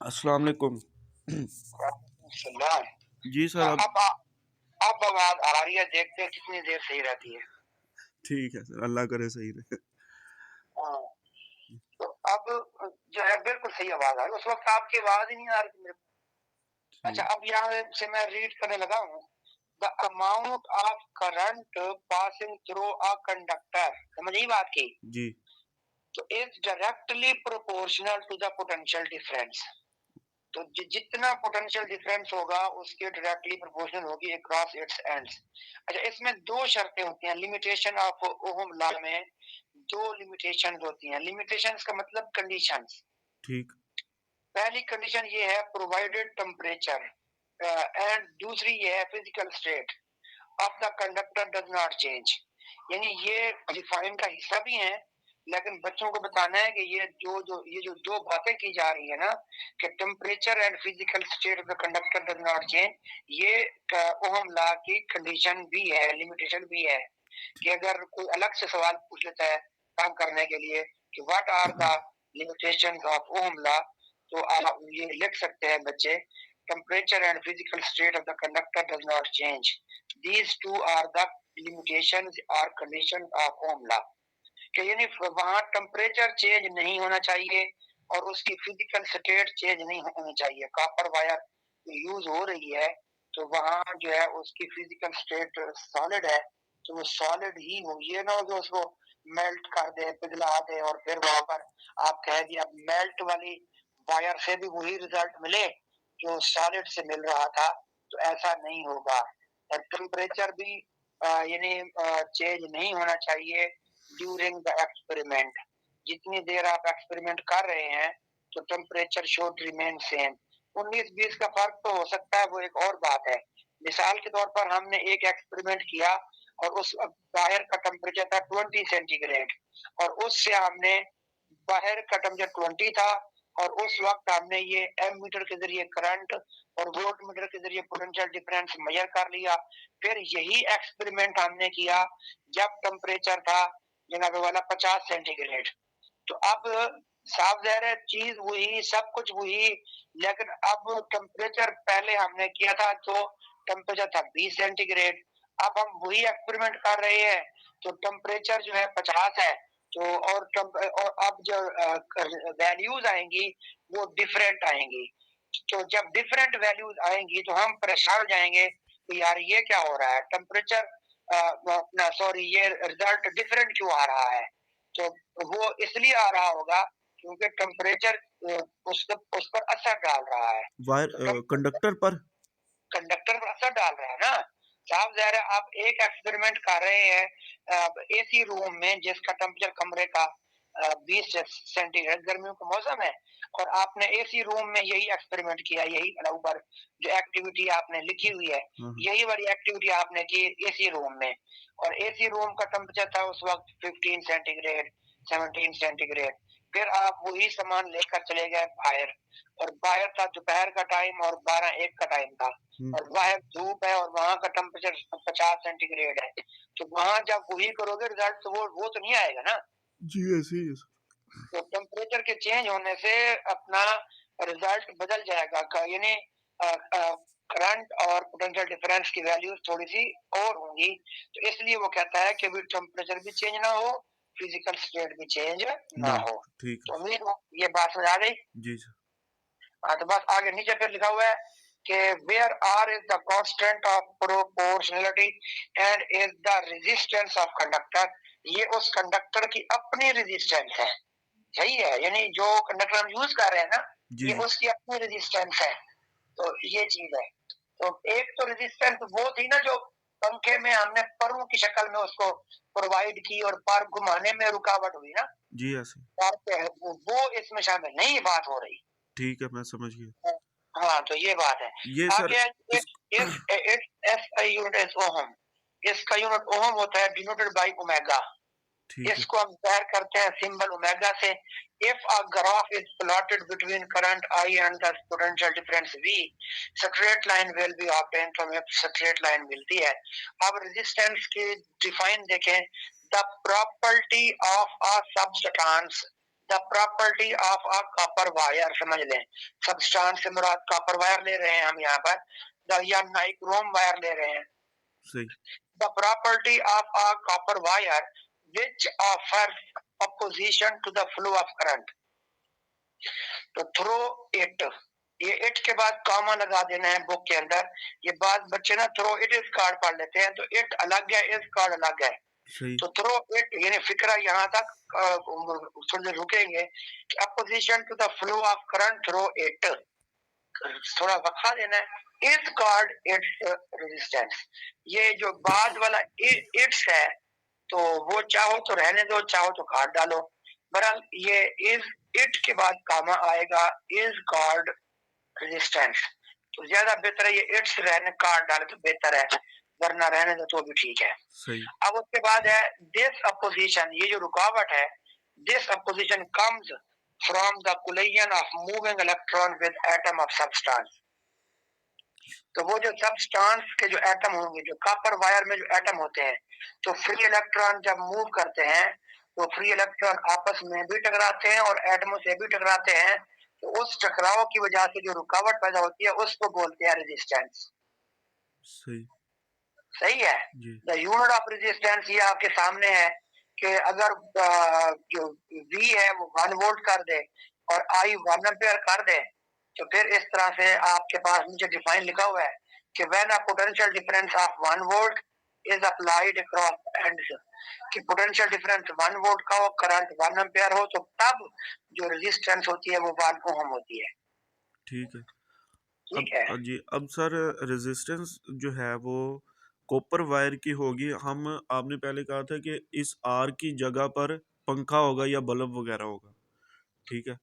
अस्सलाम वालेकुम। सलाम। जी सर। अब अब आवाज आ रही है, देखते हैं कितनी देर सही रहती है। ठीक है सर, अल्लाह करे सही रहे। हाँ, तो अब जो है बिल्कुल सही आवाज आ रही है। उस वक्त आपकी आवाज ही नहीं आ रही थी मेरे को। अच्छा, ठीक। अब यहाँ से मैं रीड करने लगा हूँ। The amount of current passing through a conductor, समझ यही बात की, जी। तो is directly proportional to the potential difference. तो जितना पोटेंशियल डिफरेंस होगा उसके डायरेक्टली प्रोपोर्शनल होगी अक्रॉस इट्स एंड्स। अच्छा, इसमें दो शर्तें होती हैं लिमिटेशन ऑफ ओहम लॉ में। दो लिमिटेशंस होती हैं। लिमिटेशंस का मतलब कंडीशंस। ठीक। पहली कंडीशन ये है प्रोवाइडेड टेम्परेचर, एंड दूसरी ये है physical state of the conductor does not change. यानी ये डिफाइन का हिस्सा भी है, लेकिन बच्चों को बताना है कि ये जो दो बातें की जा रही है ना, कि temperature and physical state of the conductor does not change, ये ओहम लॉ की कंडीशन भी है, लिमिटेशन भी है। कि अगर कोई अलग से सवाल पूछ लेता है काम करने के लिए कि what are the limitations of Ohm law, तो आप ये लिख सकते हैं बच्चे, temperature and physical state of the conductor does not change, these two are the limitations और कंडीशन ऑफ ओहम लॉ। कि यानी वहां टेम्परेचर चेंज नहीं होना चाहिए और उसकी फिजिकल स्टेट चेंज नहीं होनी चाहिए। कॉपर वायर यूज हो रही है तो वहां जो है उसकी फिजिकल स्टेट सॉलिड है, तो वो सॉलिड ही हो, ये ना हो कि उसको मेल्ट कर दे, पिघला दे और फिर वहां पर आप कह दिए अब मेल्ट वाली वायर से भी वही रिजल्ट मिले जो सॉलिड से मिल रहा था, तो ऐसा नहीं होगा। और टेम्परेचर भी यानी चेंज नहीं होना चाहिए ड्यूरिंग द एक्सपेरिमेंट। जितनी देर आप एक्सपेरिमेंट कर रहे हैं तो टेम्परेचर शुड रिमेन सेम। 19-20 का फर्क तो हो सकता है, वो एक और बात है। मिसाल के तौर पर हमने एक एक्सपेरिमेंट किया और उस बाहर का टेम्परेचर था 20 सेंटीग्रेड, और उससे हमने बाहर का टेम्परेचर 20 था, और उस वक्त हमने ये एम मीटर के जरिए करंट और वोल्ट मीटर के जरिए पोटेंशियल डिफरेंस मेजर कर लिया। फिर यही एक्सपेरिमेंट हमने किया जब टेम्परेचर था जनाब वाला 50 सेंटीग्रेड। तो अब साफ ज़ाहिर है चीज वही, सब कुछ वही, लेकिन अब टेम्परेचर पहले हमने किया था तो टेम्परेचर था 20 सेंटीग्रेड। अब हम वही एक्सपेरिमेंट कर रहे हैं तो टेम्परेचर जो है 50 है, तो और अब जो वैल्यूज आएंगी वो डिफरेंट आएंगी। तो जब डिफरेंट वैल्यूज आएंगी तो हम परेशान हो जाएंगे कि यार ये क्या हो रहा है, टेम्परेचर ना सॉरी ये रिजल्ट डिफरेंट क्यों आ रहा है। तो वो इसलिए आ रहा होगा क्योंकि टेम्परेचर उस पर असर डाल रहा है। तो वायर कंडक्टर पर। कंडक्टर पर असर डाल रहा है ना। साफ ज़ाहिर है आप एक एक्सपेरिमेंट कर रहे हैं एसी रूम में जिसका टेम्परेचर कमरे का 20 सेंटीग्रेड, गर्मियों का मौसम है, और आपने एसी रूम में यही एक्सपेरिमेंट किया, यही ऊपर जो एक्टिविटी आपने लिखी हुई है हाँ हाँ। यही वाली एक्टिविटी आपने की एसी रूम में, और एसी रूम का टेम्परेचर था उस वक्त 15 सेंटीग्रेड, 17 सेंटीग्रेड। फिर आप वही सामान लेकर चले गए बाहर, और बाहर था दोपहर का टाइम और 12-1 का टाइम था, और बाहर धूप है और वहां का टेम्परेचर 50 सेंटीग्रेड है। तो वहां जब वही करोगे रिजल्ट तो वो तो नहीं आएगा ना। जी ऐसे ही है सर। तो टेम्परेचर के चेंज होने से अपना रिजल्ट बदल जाएगा, यानी करंट और पोटेंशियल डिफरेंस की वैल्यूज थोड़ी सी और होंगी। तो इसलिए वो कहता है कि भी टेम्परेचर भी चेंज ना हो, फिजिकल स्टेट भी चेंज ना ना। हो। ठीक है तो सर। उम्मीद हो ये बात समझ आ गई। जी सर। हाँ, तो बस आगे नीचे फिर लिखा हुआ है कि where R is the constant of proportionality and is the resistance of conductor. ये उस कंडक्टर की अपनी रेजिस्टेंस है, सही है, यानी जो कंडक्टर हम यूज कर रहे हैं ना जी ये जी। उसकी अपनी रेजिस्टेंस है। तो ये चीज है। तो एक तो रेजिस्टेंस वो थी ना जो पंखे में हमने परों की शक्ल में उसको प्रोवाइड की और पर घुमाने में रुकावट हुई ना, जी ऐसे। पर पे है, वो इसमें शामिल नहीं, ये बात हो रही। ठीक है, मैं समझ गया। हाँ, तो ये बात है। ये सर आगे इस S I unit is ohm. इसका यूनिट ओहम होता है डिनोटेड बाय ओमेगा। ठीक है। इसको हम जाहिर करते हैं सिंबल ओमेगा से। If a graph is plotted between current I and the potential difference V, straight line will be obtain, तो हमें स्ट्रेट लाइन मिलती है। अब रेजिस्टेंस की डिफाइन देखें, the property of a substance the property of a copper wire, समझ लें, substance से मुराद कॉपर वायर ले रहे हैं हम यहाँ पर, या नाइक्रोम वायर ले रहे हैं। सही। The property of a copper wire which offer opposition to the flow of current, तो थ्रो इट, ये इट के बाद कॉमा लगा देना है बुक के अंदर। ये बात बच्चे ना थ्रो इट इज कार्ड पढ़ लेते हैं, तो इट अलग है, इज कार्ड अलग है। सही। तो थ्रो इट यानी फिक्रा यहाँ तक थोड़ी देर रुकेंगे कि opposition to the flow of current through it, थोड़ा वक्फा देना है। इज कॉल्ड इट्स रेजिस्टेंस, ये जो बाद वाला इट्स है तो वो चाहो तो रहने दो, चाहो तो काट डालो। बहरहाल ये इज इट के बाद कामा आएगा, इज कॉल्ड रेजिस्टेंस, तो ज्यादा बेहतर है ये इट्स रहने, काट डाले तो बेहतर है, वरना रहने दो तो भी ठीक है। सही। अब उसके बाद है दिस अपोजिशन, ये जो रुकावट है, this opposition comes from the collision of moving electron with atom of substance, तो वो जो सब्सटेंस के जो एटम होंगे, जो कॉपर वायर में जो एटम होते हैं, तो फ्री इलेक्ट्रॉन जब मूव करते हैं तो फ्री इलेक्ट्रॉन आपस में भी टकराते हैं और एटमों से भी टकराते हैं, तो उस टकराव की वजह से जो रुकावट पैदा होती है उसको बोलते हैं रेजिस्टेंस। सही। सही है। जी। द यूनिट ऑफ रेजिस्टेंस ये आपके सामने है कि अगर जो V है वो 1 वोल्ट कर दे और I 1 एम्पियर कर दे, तो फिर इस तरह से आपके पास नीचे डिफाइन लिखा हुआ है कि when a potential difference of 1 volt is applied across ends, कि पोटेंशियल डिफरेंस 1 वोल्ट का हो, करंट 1 एम्पियर हो, तो तब जो रेजिस्टेंस होती है वो 1 ओम होती है। ठीक है। ठीक है। जी, अब सर रेजिस्टेंस जो है वो कॉपर वायर की होगी। हम आपने पहले कहा था कि इस आर की जगह पर पंखा होगा या बल्ब वगैरह होगा, ठीक है।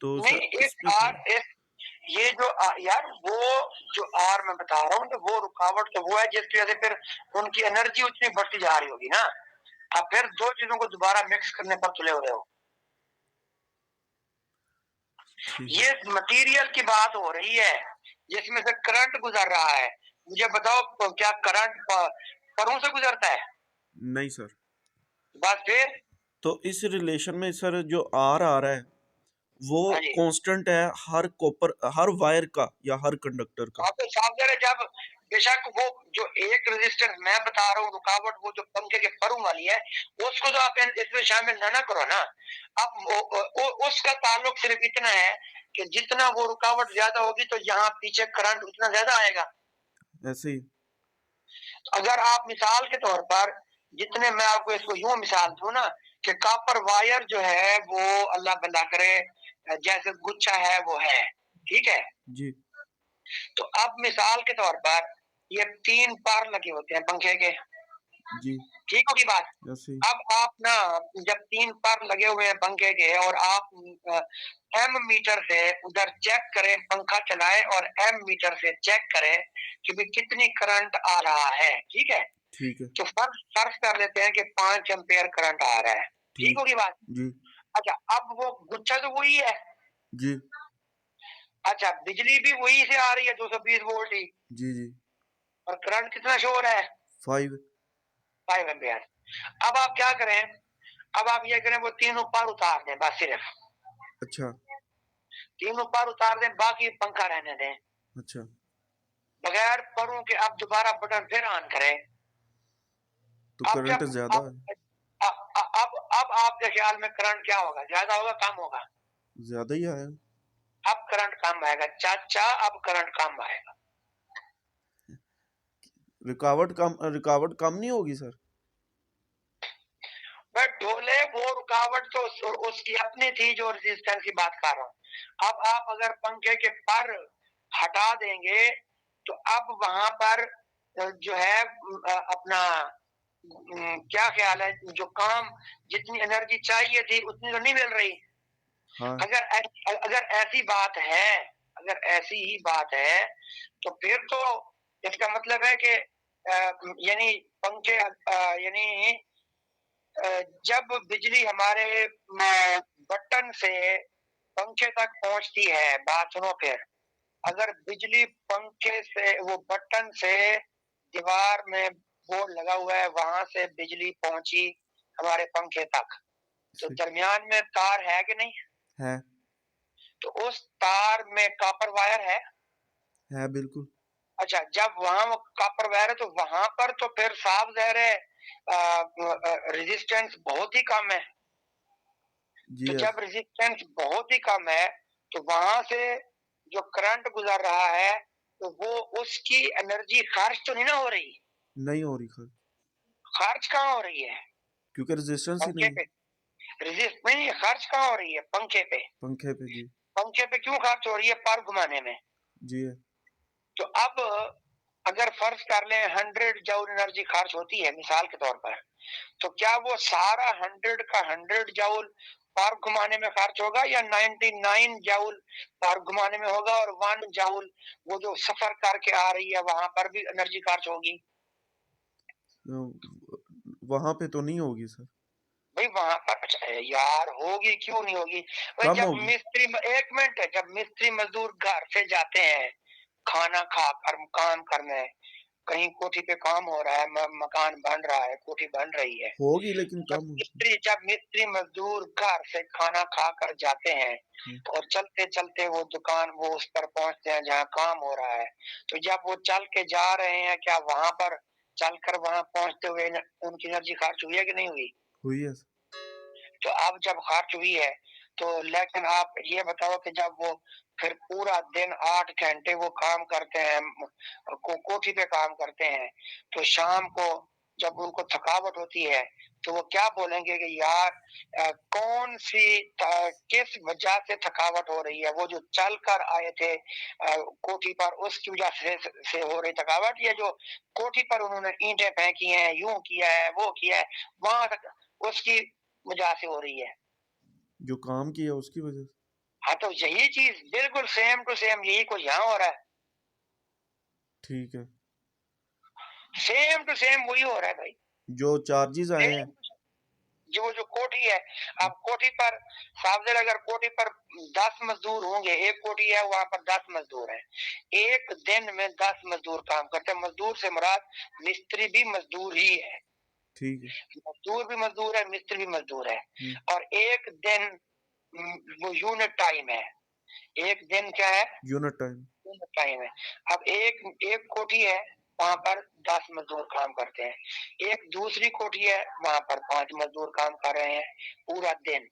तो नहीं, सर इस इसमें आर इस ये जो यार वो जो आर मैं बता रहा हूँ, तो वो रुकावट तो वो है जिसकी वजह से फिर उनकी एनर्जी उतनी बढ़ती जा रही होगी ना। अब फिर दो चीजों को दोबारा मिक्स करने पर तुले हुए हो। ठीक है। ये मटेरियल की बात हो रही है जिसमें से करंट गुजर रहा है। मुझे बताओ क्या करंट परों से गुजरता है? नहीं सर। बस फिर। तो इस रिलेशन में सर जो आर आ रहा है वो हाँ जी। कांस्टेंट है हर वायर का या हर कंडक्टर का? आपको साफ जरा, जब बेशक वो जो एक रेजिस्टेंस मैं बता रहा हूँ रुकावट, वो जो पंखे के परों वाली है, उसको तो आप इसमें शामिल ना करो ना। अब उसका ताल्लुक सिर्फ इतना है कि जितना वो रुकावट ज्यादा होगी तो यहाँ पीछे करंट उतना ज्यादा आएगा। ऐसे ही। अगर आप मिसाल के तौर पर, जितने मैं आपको इसको यूं मिसाल दूं ना, कि कॉपर वायर जो है वो अल्लाह बंदा करे जैसे गुच्छा है वो है, ठीक है। जी। तो अब मिसाल के तौर पर ये 3 पार लगे होते हैं पंखे के, जी। ठीक होगी बात। ऐसे ही। अब आप ना, जब 3 पार लगे हुए हैं पंखे के और आप एम मीटर से उधर चेक करें, पंखा चलाएं और एम मीटर से चेक करें कि भी कितनी करंट आ रहा है, ठीक है। ठीक है। तो फर्ज कर लेते हैं कि 5 एम्पियर करंट आ रहा है, ठीक ठीक। होगी बात। जी। अच्छा, अब वो गुच्छा तो वही है। जी। अच्छा, बिजली भी वही से आ रही है 220 वोल्ट ही, जी। जी। और करंट कितना शो हो रहा है? 5। 5 एम्पियर। अब आप क्या करें, अब आप ये करें वो तीनों पार उतार दें, बस सिर्फ अच्छा। तीनों पार उतार दें, बाकी पंखा रहने दें अच्छा। बगैर परों के। अब दोबारा बटन फिर ऑन करें। तो अब करंट जब ज्यादा है? अब आपके ख्याल में करंट क्या होगा, ज्यादा होगा कम होगा? ज्यादा ही आया। अब करंट कम आएगा चाचा, अब करंट कम आएगा। रुकावट कम नहीं होगी सर? मैं ढोले वो रुकावट तो उसकी अपनी थी जो रेजिस्टेंस की बात कर रहा हूँ। अब आप अगर पंखे के पर हटा देंगे तो अब वहां पर जो है अपना क्या ख्याल है, जो काम जितनी एनर्जी चाहिए थी उतनी तो नहीं मिल रही। हाँ। अगर ऐसी बात है, अगर ऐसी ही बात है, तो फिर तो इसका मतलब है कि यानी पंखे यानी जब बिजली हमारे बटन से पंखे तक पहुंचती है, बात सुनो फिर, अगर बिजली पंखे से वो बटन से दीवार में बोर्ड लगा हुआ है वहां से बिजली पहुंची हमारे पंखे तक, तो सही दरमियान में तार है कि नहीं? है। तो उस तार में कॉपर वायर है बिल्कुल। अच्छा, जब वहां वो कॉपर वायर है तो वहां पर तो फिर साफ ज़ाहिर है रेजिस्टेंस बहुत ही कम है। जी तो यस। जब रेजिस्टेंस बहुत ही कम है तो वहां से जो करंट गुजर रहा है तो वो उसकी एनर्जी खर्च तो नहीं ना हो रही। नहीं हो रही खर्च, खर्च कहाँ हो रही है? क्योंकि रेजिस्टेंस ही पंखे नहीं है। पे। रेजिस्ट नहीं, खर्च कहाँ हो रही है? पंखे पे। पंखे पे जी। पंखे पे क्यों खर्च हो रही है? पर घुमाने में। जी है। तो अब अगर फर्ज कर लें 100 जूल एनर्जी खर्च होती है मिसाल के तौर पर, तो क्या वो सारा 100 का 100 जूल पर घुमाने में खर्च होगा या 99 जूल पर घुमाने में होगा और 1 जूल वो जो सफर करके आ रही है वहां पर भी एनर्जी खर्च होगी? वहां पे तो नहीं होगी सर। भाई वहां पर अच्छा यार होगी, क्यों नहीं होगी? भाई कम जब होगी। मिस्त्री, एक मिनट है, जब मिस्त्री मजदूर घर से जाते हैं खाना खाकर काम करने, कहीं कोठी पे काम हो रहा है, मकान बन रहा है, कोठी बन रही है, होगी लेकिन जब कम होगी। मिस्त्री मजदूर घर से खाना खाकर जाते हैं हम्म, और चलते चलते वो दुकान वो उस पर पहुंचते हैं जहाँ काम हो रहा है, तो जब वो चल के जा रहे हैं क्या वहां पर चलकर वहां पहुंचते हुए उनकी एनर्जी खर्च हुई है कि नहीं हुई? हुई है। तो अब जब खर्च हुई है तो लेकिन आप ये बताओ कि जब वो फिर पूरा दिन 8 घंटे वो काम करते हैं, कोठी पे काम करते हैं, तो शाम को जब उनको थकावट होती है तो वो क्या बोलेंगे कि यार कौन सी किस वजह से थकावट हो रही है? वो जो चल कर आए थे कोठी पर उसकी वजह से हो रही थकावट, या जो कोठी पर उन्होंने ईंटें फेंकी हैं, यूं किया है, वो किया है, वहां तक उसकी वजह से हो रही है। जो काम किया उसकी वजह से। हाँ, तो यही चीज बिल्कुल सेम टू सेम यही कुछ यहाँ हो रहा है। ठीक है। सेम टू सेम वही हो रहा है भाई। जो चार्जेस आए हैं। सेम जो कोठी है, अब कोठी पर सावधान, अगर कोठी पर 10 मजदूर होंगे, एक कोठी है वहां पर 10 मजदूर हैं, एक दिन में 10 मजदूर काम करते हैं। मजदूर से मुराद मिस्त्री भी मजदूर ही है, ठीक है। मजदूर भी मजदूर है, मिस्त्री भी मजदूर है। हम्म, और एक दिन वो यूनिट टाइम है। एक दिन क्या है? Unit time. टाइम है। अब एक एक कोठी है वहां पर 10 मजदूर काम करते हैं, एक दूसरी कोठी है वहां पर 5 मजदूर काम कर रहे हैं पूरा दिन,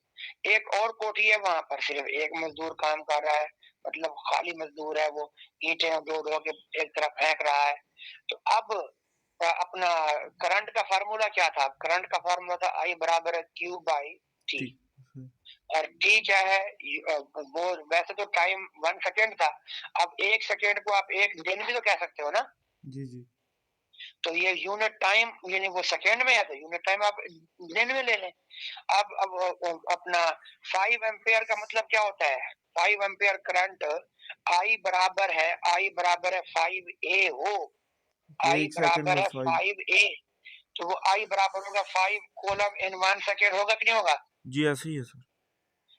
एक और कोठी है वहां पर सिर्फ एक मजदूर काम कर रहा है, मतलब खाली मजदूर है, वो ईंटें ढो ढो के एक तरफ फेंक रहा है। तो अब अपना करंट का फार्मूला क्या था? करंट का फार्मूला था आई बराबर है क्यू बाई टी। ठीक। हम्म, और टी क्या है? वो वैसे तो टाइम 1 सेकेंड था, अब 1 सेकेंड को आप एक दिन भी तो कह सकते हो ना। जी जी। तो ये यूनिट टाइम यानी वो सेकेंड में है तो यूनिट टाइम आप दिन में ले लें। अब अपना 5 एम्पियर का मतलब क्या होता है? 5 एम्पियर करंट आई बराबर है 5 ए हो, आई एक सेकंड बराबर में है 5। 5 ए, तो वो आई बराबर होगा 5 कोलम इन 1 सेकेंड, होगा कि नहीं होगा? जी ऐसे ही है सर।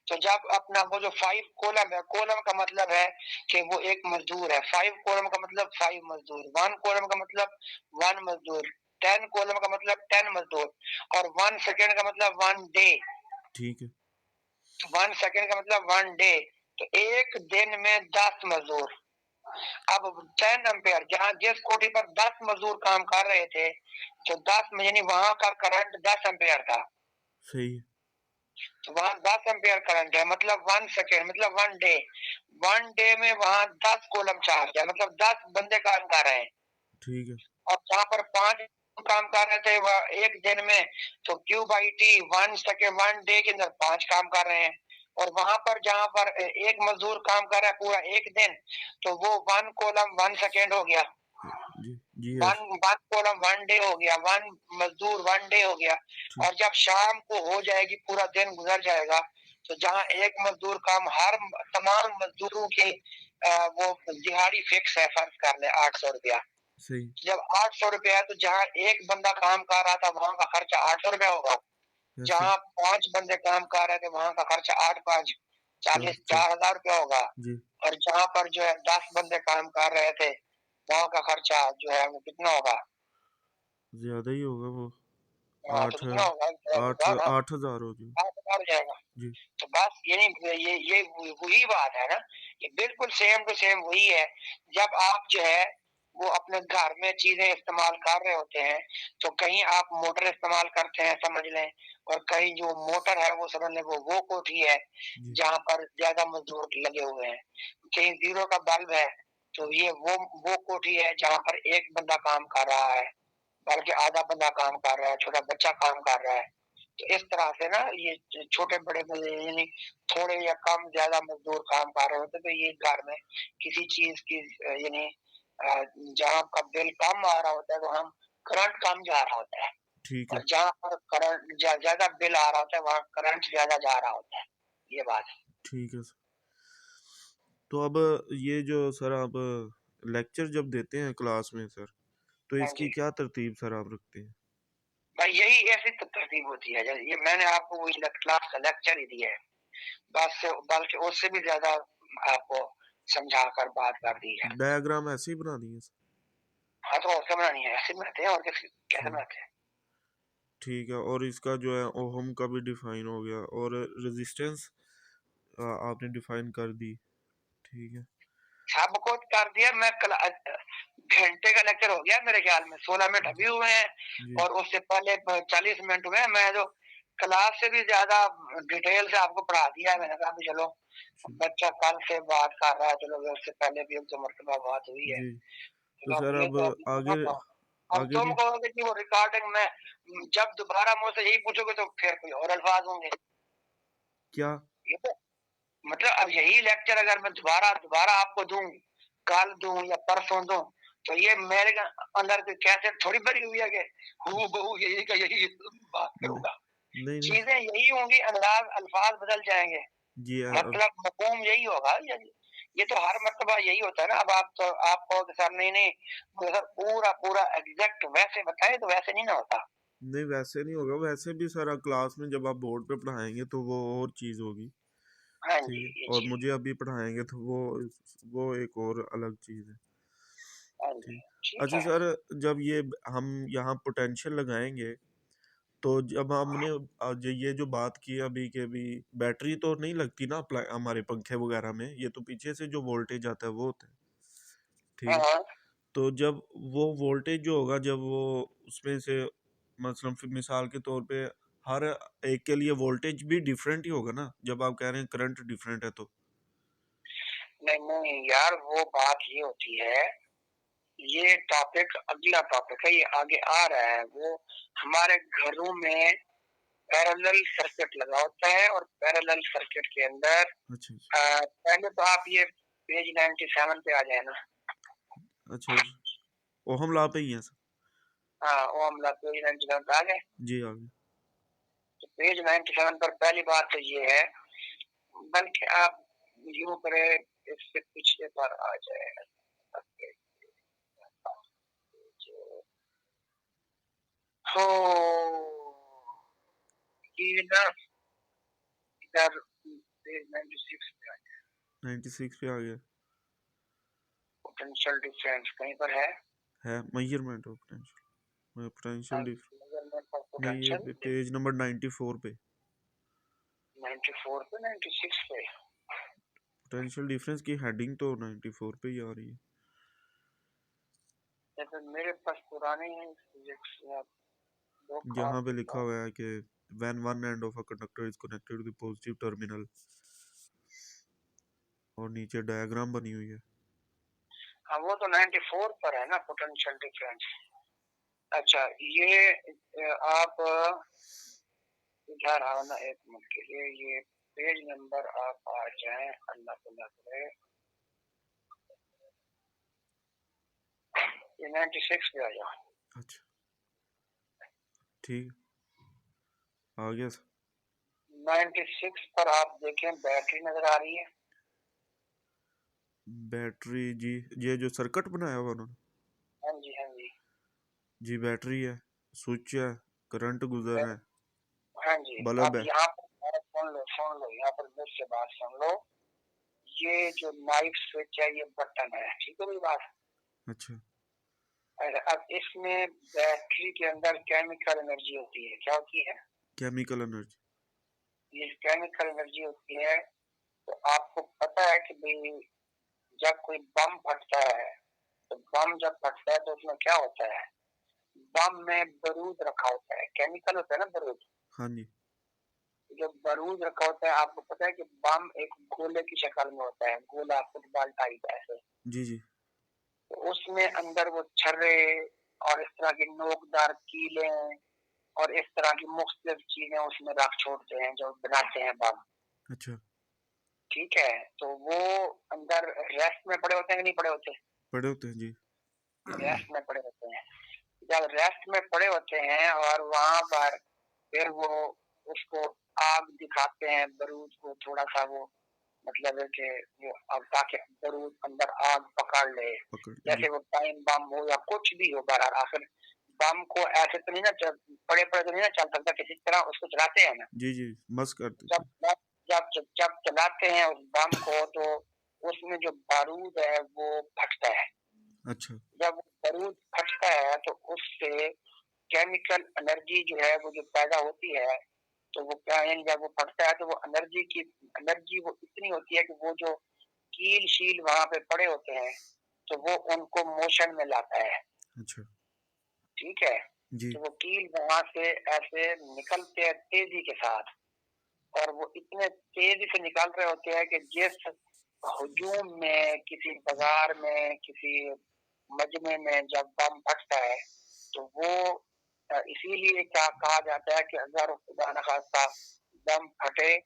तो जब अपना वो जो 5 कोलम है, कोलम का मतलब है कि वो एक मजदूर है, 5 कोलम का मतलब 5 मजदूर, 1 कोलम का मतलब 1 मजदूर, 10 कोलम का मतलब 10 मजदूर, और 1 सेकेंड का मतलब 1 डे। ठीक है। 1 सेकेंड का मतलब 1 डे। तो एक दिन में 10 मजदूर। अब 10 एम्पियर जहाँ जिस कोठी पर 10 मजदूर काम कर रहे थे, तो 10 में यानी वहां का करंट 10 एम्पियर था। सही है। तो वहां 10 एम्पियर करंट है, मतलब 1 सेकेंड मतलब 1 डे। 1 डे में वहां 10 कोलम चार्ज है, मतलब 10 बंदे काम कर रहे हैं। ठीक है। और जहाँ पर 5 काम कर रहे थे वह एक दिन में, तो Q by T 1 second 1 day के अंदर 5 काम कर रहे हैं। और वहां पर जहाँ पर एक मजदूर काम कर रहा है पूरा एक दिन, तो वो 1 कोलम 1 सेकेंड हो गया, जी जी one yes. One column 1 day हो गया, 1 मजदूर 1 डे हो गया। ठीक। और जब शाम को हो जाएगी, पूरा दिन गुजर जाएगा, तो जहाँ एक मजदूर काम हर तमाम मजदूरों की वो दिहाड़ी फिक्स है, फर्ज कर ले 800 रुपया। सही। जब 800 रुपया है तो जहाँ एक बंदा काम कर रहा था वहां का खर्चा 800 रुपया होगा, ऐसे ही। जहाँ 5 बंदे काम कर रहे थे वहां का खर्चा 8 5 चार 40 चार। 4000 रुपया होगा। जी। और जहाँ पर जो है 10 बंदे काम कर रहे थे वहां का खर्चा जो है वो कितना होगा? ज्यादा ही होगा वो। हाँ, तो आठ कितना होगा? आठ बताओ ना। 8,000 हो जी। 8,000 हो जाएगा। जी तो बस ये वही बात है ना, ये बिल्कुल सेम टू सेम वही है। जब आप जो है वो अपने घर में चीजें इस्तेमाल कर रहे होते हैं, तो कहीं आप मोटर इस्तेमाल करते हैं समझ लें, और कहीं जो मोटर है वो समझ लें वो कोठी है जी जहाँ पर ज्यादा मजदूर लगे हुए हैं। कहीं जीरो का बल्ब है, तो ये वो कोठी है जहाँ पर एक बंदा काम कर रहा है, बल्कि आधा बंदा काम कर रहा है, छोटा बच्चा काम कर रहा है। तो इस तरह से ना ये छोटे-बड़े यानी थोड़े या कम ज़्यादा मज़दूर काम कर रहे होते हैं, तो ये घर में किसी चीज़ की यानी जहाँ का बिल कम आ रहा होता है, तो हम करंट कम जा रहा होता है, ठीक है और जहाँ पर करंट ज़्यादा बिल आ रहा होता है, वहाँ करंट ज़्यादा जा रहा होता है। ये बात है। ठीक है सर। तो अब ये जो सर आप लेक्चर जब देते हैं क्लास में सर, तो हाँ इसकी जी। क्या तरतीब सर आप रखते हैं? भाई यही ऐसी तरतीब होती है, ये मैंने आपको वही क्लास का लेक्चर ही दिया है। बस बल्कि उससे भी ज़्यादा आपको समझा कर बात कर दी है। डायग्राम ऐसे ही बनानी है सर? हाँ, तो और क्या बनानी है? ऐसे बनाते हैं और कैसे ठीक बनाते हैं? ठीक है। और इसका जो है ओहम का भी डिफाइन हो गया, और रेजिस्टेंस आपने डिफाइन कर दी। ठीक है सबको कर दिया मैं घंटे का लेक्चर हो गया मेरे ख्याल में, 16 मिनट जी अभी हुए हैं, जी और उससे पहले 40 मिनट हुए हैं। मैं जो क्लास से भी ज़्यादा डिटेल से आपको पढ़ा दिया है। मैंने कहा भी चलो जी बच्चा कल से बात कर रहा है, चलो उससे पहले भी 1-2 मरतबा बात हुई है। जी। तो चलो अब सर ये अब तो अभी सुना आगे था। अब आगे तुम भी कहोगे कि वो रिकॉर्डिंग में जब दोबारा मुझसे यही पूछोगे तो फिर कोई और अल्फाज होंगे। क्या? ये तो मतलब अब यही लेक्चर अगर मैं दोबारा दोबारा आपको दूं, कल दूं या परसों दूं, तो ये मेरे अंदर की कैसेट थोड़ी भरी हुई है कि हूबहू यही का यही बात नहीं करूंगा। नहीं नहीं। चीजें यही होंगी, अंदाज अल्फाज बदल जाएंगे, जी मतलब मफहूम यही होगा। ये तो हर मर्तबा यही होता है ना। अब आप कहोगे सर नहीं नहीं, तो सर पूरा पूरा एग्जैक्ट वैसे बताए तो वैसे नहीं ना होता। नहीं, वैसे नहीं होगा। वैसे भी सर क्लास में जब आप बोर्ड पे पढ़ाएंगे तो वो और चीज़ होगी। हाँ ठीक जी, है। ये और चीज। मुझे अभी पढ़ाएंगे तो वो एक और अलग चीज़ है। हाँ जी, ठीक। ठीक अच्छा है। सर, जब ये हम यहाँ पोटेंशियल लगाएंगे, तो जब हमने ये जो बात की अभी के अभी, बैटरी तो नहीं लगती ना हमारे पंखे वगैरह में, ये तो पीछे से जो वोल्टेज आता है वो होता है। ठीक हाँ है। हाँ। तो जब वो वोल्टेज जो होगा, जब वो उसमें से मतलब फिर मिसाल के तौर पे हर एक के लिए वोल्टेज भी डिफरेंट ही होगा ना, जब आप कह रहे हैं करंट डिफरेंट है तो? नहीं नहीं यार, वो बात ये होती है, ये टॉपिक अगला टॉपिक है, ये आगे आ रहा है। वो हमारे घरों में पैरेलल सर्किट लगा होता है, और पैरेलल सर्किट के अंदर अच्छा पहले तो आप ये पेज 97 पे आ जाए ना। अच्छा अच्छा। ओहम लॉ पे ही है सर? हाँ, वो हम लोग पेज 97 पे आ गए। जी आ गए। तो पेज 97 पर पहली बात तो ये है, बल्कि आप यूं करें, इससे पिछले पर आ जाए। हो ये ना इधर पेज 96 पे आ जाए। 96 पे आ गया। पोटेंशियल डिफरेंस कहीं पर है मेजरमेंट ऑफ पोटेंशियल, है। पोटेंशियल मेजरमेंट ऑफ नहीं, ये पोटेंशियल पेज नंबर 94 पे। 94 पे 96 पे। पोटेंशियल डिफरेंस की हेडिंग तो 94 पे ही आ रही है। जैसे मेरे पास पुराने हैं फिजिक्स या दो यहाँ खास पे लिखा लिखा। हुआ है कि when one end of a conductor is connected to the positive terminal, और नीचे डायग्राम बनी हुई है। हाँ, वो तो 94 पर है ना पोटेंशियल डिफरेंस। अच्छा, ये आप इधर आओ ना एक मिनट के लिए। ये पेज नंबर आप आ जाए, अल्लाह अल्लाह करे, ये 96 पे आ जाओ। अच्छा ठीक, आ गया सर। 96 पर आप देखें, बैटरी नजर आ रही है। बैटरी जी, ये जो सर्किट बनाया हुआ उन्होंने? हाँ जी, हाँ जी। जी बैटरी है, स्विच है, करंट गुजर रहा है, हाँ जी, बल्ब अब है। यहाँ पर सुन लो, यहाँ पर मेरे से बात सुन लो। ये जो लाइट स्विच है, ये बटन है, ठीक है मेरी बात। अच्छा अब इसमें बैटरी के अंदर केमिकल एनर्जी होती है। क्या होती है? Chemical energy. ये केमिकल एनर्जी होती है। तो आपको पता है कि भाई जब कोई बम फटता है, तो बम जब फटता है तो उसमें क्या होता है? बम में बारूद रखा होता है, केमिकल होता है ना बारूद। हाँ जी। जो बारूद रखा होता है, आपको पता है कि बम एक गोले की शक्ल में होता है, गोला फुटबॉल टाइप ऐसे। जी, जी। तो उसमें अंदर वो छर्रे और इस तरह की नोकदार कीलें और इस तरह की मुख्तलिफ चीजें उसमें रख छोड़ते हैं जो बनाते हैं बम। अच्छा। ठीक है, तो वो अंदर रेस्ट में पड़े होते हैं कि नहीं पड़े होते? पढ़े होते हैं जी। रेस्ट में पड़े होते हैं। जब रेस्ट में पड़े होते हैं और वहां पर फिर वो उसको आग दिखाते हैं बारूद को, थोड़ा सा वो मतलब है कि वो अब ताकि बारूद अंदर आग पकड़ ले। पकड़ जी। जैसे वो टाइम बम हो या कुछ भी हो, बहरहाल आखिर बम को ऐसे तो नहीं ना पड़े पड़े तो नहीं ना चल सकता, किसी तरह उसको चलाते हैं ना। जी, जी। मस्त कर जब देते हैं। जब जब जब चलाते हैं उस बम को, तो उसमें जो बारूद है वो फटता है। अच्छा। जब वो बारूद फटता है तो उससे केमिकल एनर्जी जो है वो जो पैदा होती है, तो वो क्या है, जब वो फटता है तो वो एनर्जी वो इतनी होती है कि वो जो कील शील वहां पे पड़े होते हैं, तो वो उनको मोशन में लाता है। अच्छा। ठीक है, जी। तो वो कील वहां से ऐसे निकलते हैं तेजी के साथ, और वो इतने तेजी से निकल रहे होते हैं कि जिस हुजूम में किसी बाजार में किसी मजमे में जब बम फटता है, तो वो इसीलिए क्या कहा जाता है कि अगर खुदा न खास्ता बम फटे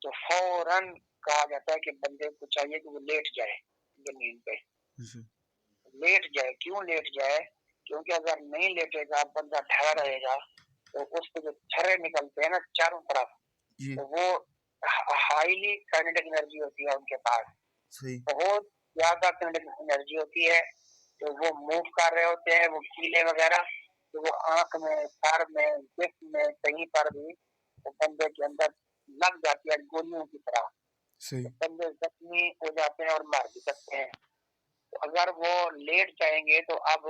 तो फौरन कहा जाता है कि बंदे को चाहिए कि वो लेट जाए जमीन पे, अच्छा। लेट जाए। क्यों लेट जाए? क्योंकि अगर नहीं लेटेगा, बंदा ठहरा रहेगा, तो उसके जो छर्रे निकलते हैं ना चारों तरफ, जी। तो वो हाईली काइनेटिक एनर्जी होती है उनके पास, सही। बहुत ज्यादा काइनेटिक एनर्जी होती है। तो वो मूव कर रहे होते हैं वो कीले वगैरह, तो वो आंख में, सर में, जिस्म में कहीं पर भी वो बंदे के अंदर लग जाती है गोलियों की तरह। तो सही। बंदे जख्मी हो जाते हैं और मर भी सकते हैं। तो अगर वो लेट जाएंगे तो अब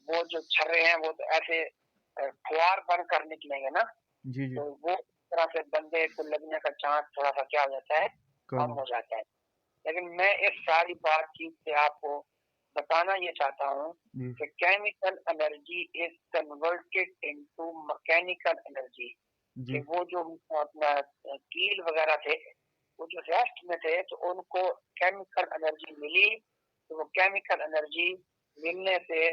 वो जो छर्रे हैं वो तो ऐसे फुहार बन कर निकलेंगे ना, जी, जी। तो वो इस तरह से बंदे को लगने का चांस थोड़ा सा क्या हो जाता है, कम कम। हो जाता है। लेकिन मैं इस सारी बातचीत से आपको बताना ये चाहता हूँ जी, कि chemical energy is converted into mechanical energy. कि जी। वो जो अपना कील वगैरह थे, वो जो रेस्ट में थे, तो उनको केमिकल एनर्जी मिली। तो वो केमिकल एनर्जी मिलने से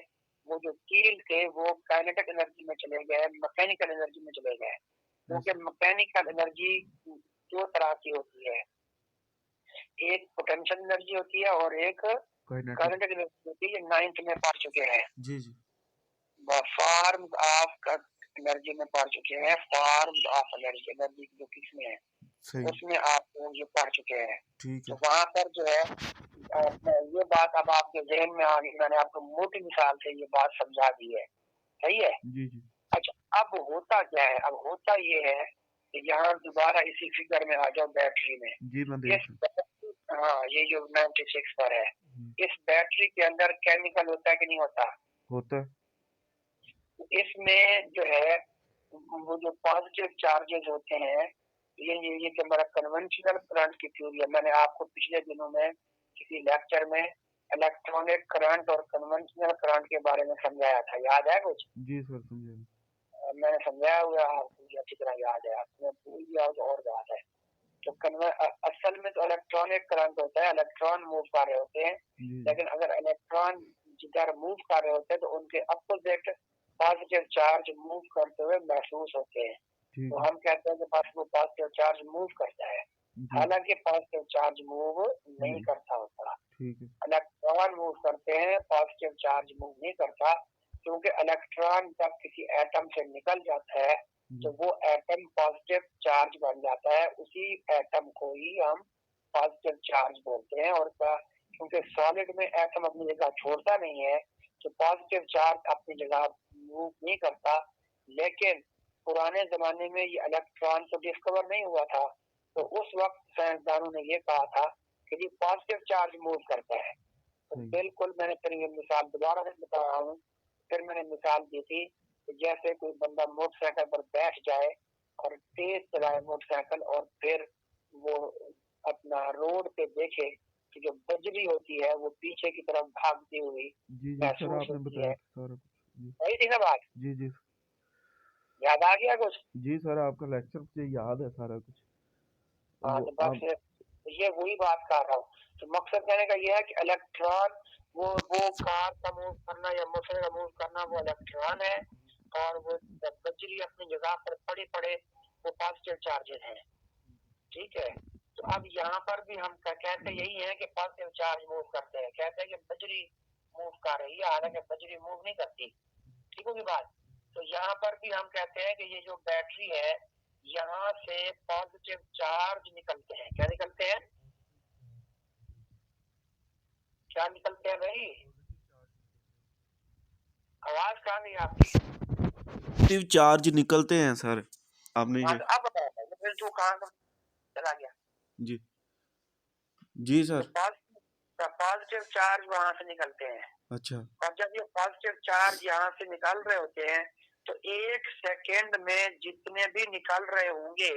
वो जो कील थे वो काइनेटिक एनर्जी में चले गए, मैकेनिकल एनर्जी में चले गए। क्योंकि अच्छा। मैकेनिकल एनर्जी दो तरह की होती है, एक पोटेंशियल एनर्जी होती है और एक काइनेटिक। काइनेटिक एनर्जी होती है। ये 9th में पढ़ चुके हैं, जी, जी। फॉर्म ऑफ एनर्जी में पढ़ चुके हैं, फॉर्म ऑफ एनर्जी, एनर्जी जो किसमें है सही। उसमें आप लोग ये पढ़ चुके हैं। ठीक तो है। वहां पर जो है ये बात अब आपके जहन में आ गई, मैंने आपको मोटी मिसाल से ये बात समझा दी है। सही है। जी, जी। अच्छा, अब होता क्या है? अब होता ये है कि यहाँ दोबारा इसी फिगर में आ जाओ, बैटरी में। जी, मैं देख इस रहा बैटरी, हाँ, ये जो 96 पर है, हूँ। इस बैटरी के अंदर केमिकल होता है कि नहीं होता? होता है। इसमें जो है वो जो पॉजिटिव चार्जेस होते हैं, ये जो हमारा कन्वेंशनल करंट की थ्योरी है, मैंने आपको पिछले दिनों में किसी लेक्चर में इलेक्ट्रॉनिक करंट और कन्वेंशनल करंट के बारे में समझाया था, याद है कुछ? जी सर, समझे। मैंने समझाया हुआ आपको, मुझे अच्छी तरह याद है, आपने भूल गया हो तो और बात है। तो असल में तो इलेक्ट्रॉनिक करंट होता है, इलेक्ट्रॉन मूव कर रहे होते हैं। जी, जी। लेकिन अगर इलेक्ट्रॉन जिधर मूव कर रहे होते हैं तो उनके अपोजिट पॉजिटिव चार्ज मूव करते हुए महसूस होते हैं। ठीक तो है। हम कहते हैं कि बस वो पॉजिटिव चार्ज मूव करता है, जी। हालांकि पॉजिटिव चार्ज मूव नहीं नहीं। करता होता। ठीक है। इलेक्ट्रॉन मूव करते हैं, पॉजिटिव चार्ज मूव नहीं करता। क्योंकि इलेक्ट्रॉन जब किसी एटम से निकल जाता है तो जी। वो एटम पॉजिटिव चार्ज बन जाता है, उसी एटम को ही हम पॉजिटिव चार्ज बोलते हैं। और क्योंकि सॉलिड में एटम अपनी जगह छोड़ता नहीं है, तो पॉजिटिव चार्ज अपनी जगह मूव नहीं करता। लेकिन पुराने जमाने में ये इलेक्ट्रॉन तो डिस्कवर नहीं हुआ था, तो उस वक्त साइंसदानों ने ये कहा था कि ये पॉजिटिव चार्ज मूव करता है। तो सही। बिल्कुल मैंने फिर ये मिसाल दोबारा से बता रहा हूँ, फिर मैंने मिसाल दी थी कि जैसे कोई बंदा मोटरसाइकिल पर बैठ जाए और तेज चलाए मोटरसाइकिल और फिर वो अपना रोड पे देखे कि जो बजरी होती है वो पीछे की तरफ भागती हुई जी जी सर, महसूस आपने होती बताया है। था सारा कुछ। जी सही थी ना बात? जी जी याद आ गया कुछ? जी सर, आपका लेक्चर मुझे याद है सारा कुछ। हाँ, वो तो बस आप ये वही बात कर रहा हूँ। तो मकसद कहने का ये है कि इलेक्ट्रॉन वो कार का मूव करना या मोटर का मूव करना वो इलेक्ट्रॉन है, और वो बजरी अपनी जगह पर पड़े पड़े वो पॉजिटिव चार्जेस हैं। ठीक है, तो अब यहाँ पर भी हम कहते यही है कि पॉजिटिव चार्ज मूव करते हैं, कहते हैं कि बजरी मूव कर रही है, हालांकि बजरी मूव नहीं करती। ठीक होगी बात? तो यहाँ पर भी हम कहते हैं कि ये जो बैटरी है यहाँ से पॉजिटिव चार्ज निकलते हैं। क्या निकलते हैं? क्या निकलते हैं भाई? आवाज कहाँ गई आपकी? पॉजिटिव चार्ज निकलते हैं सर, आपने हाँ, ये। तो अब बताया तो फिर तू कहाँ चला गया? जी जी तो सर। पॉजिटिव चार्ज वहां से निकलते हैं, अच्छा और जब ये पॉजिटिव चार्ज यहाँ से निकल रहे होते हैं तो एक सेकेंड में जितने भी निकल रहे होंगे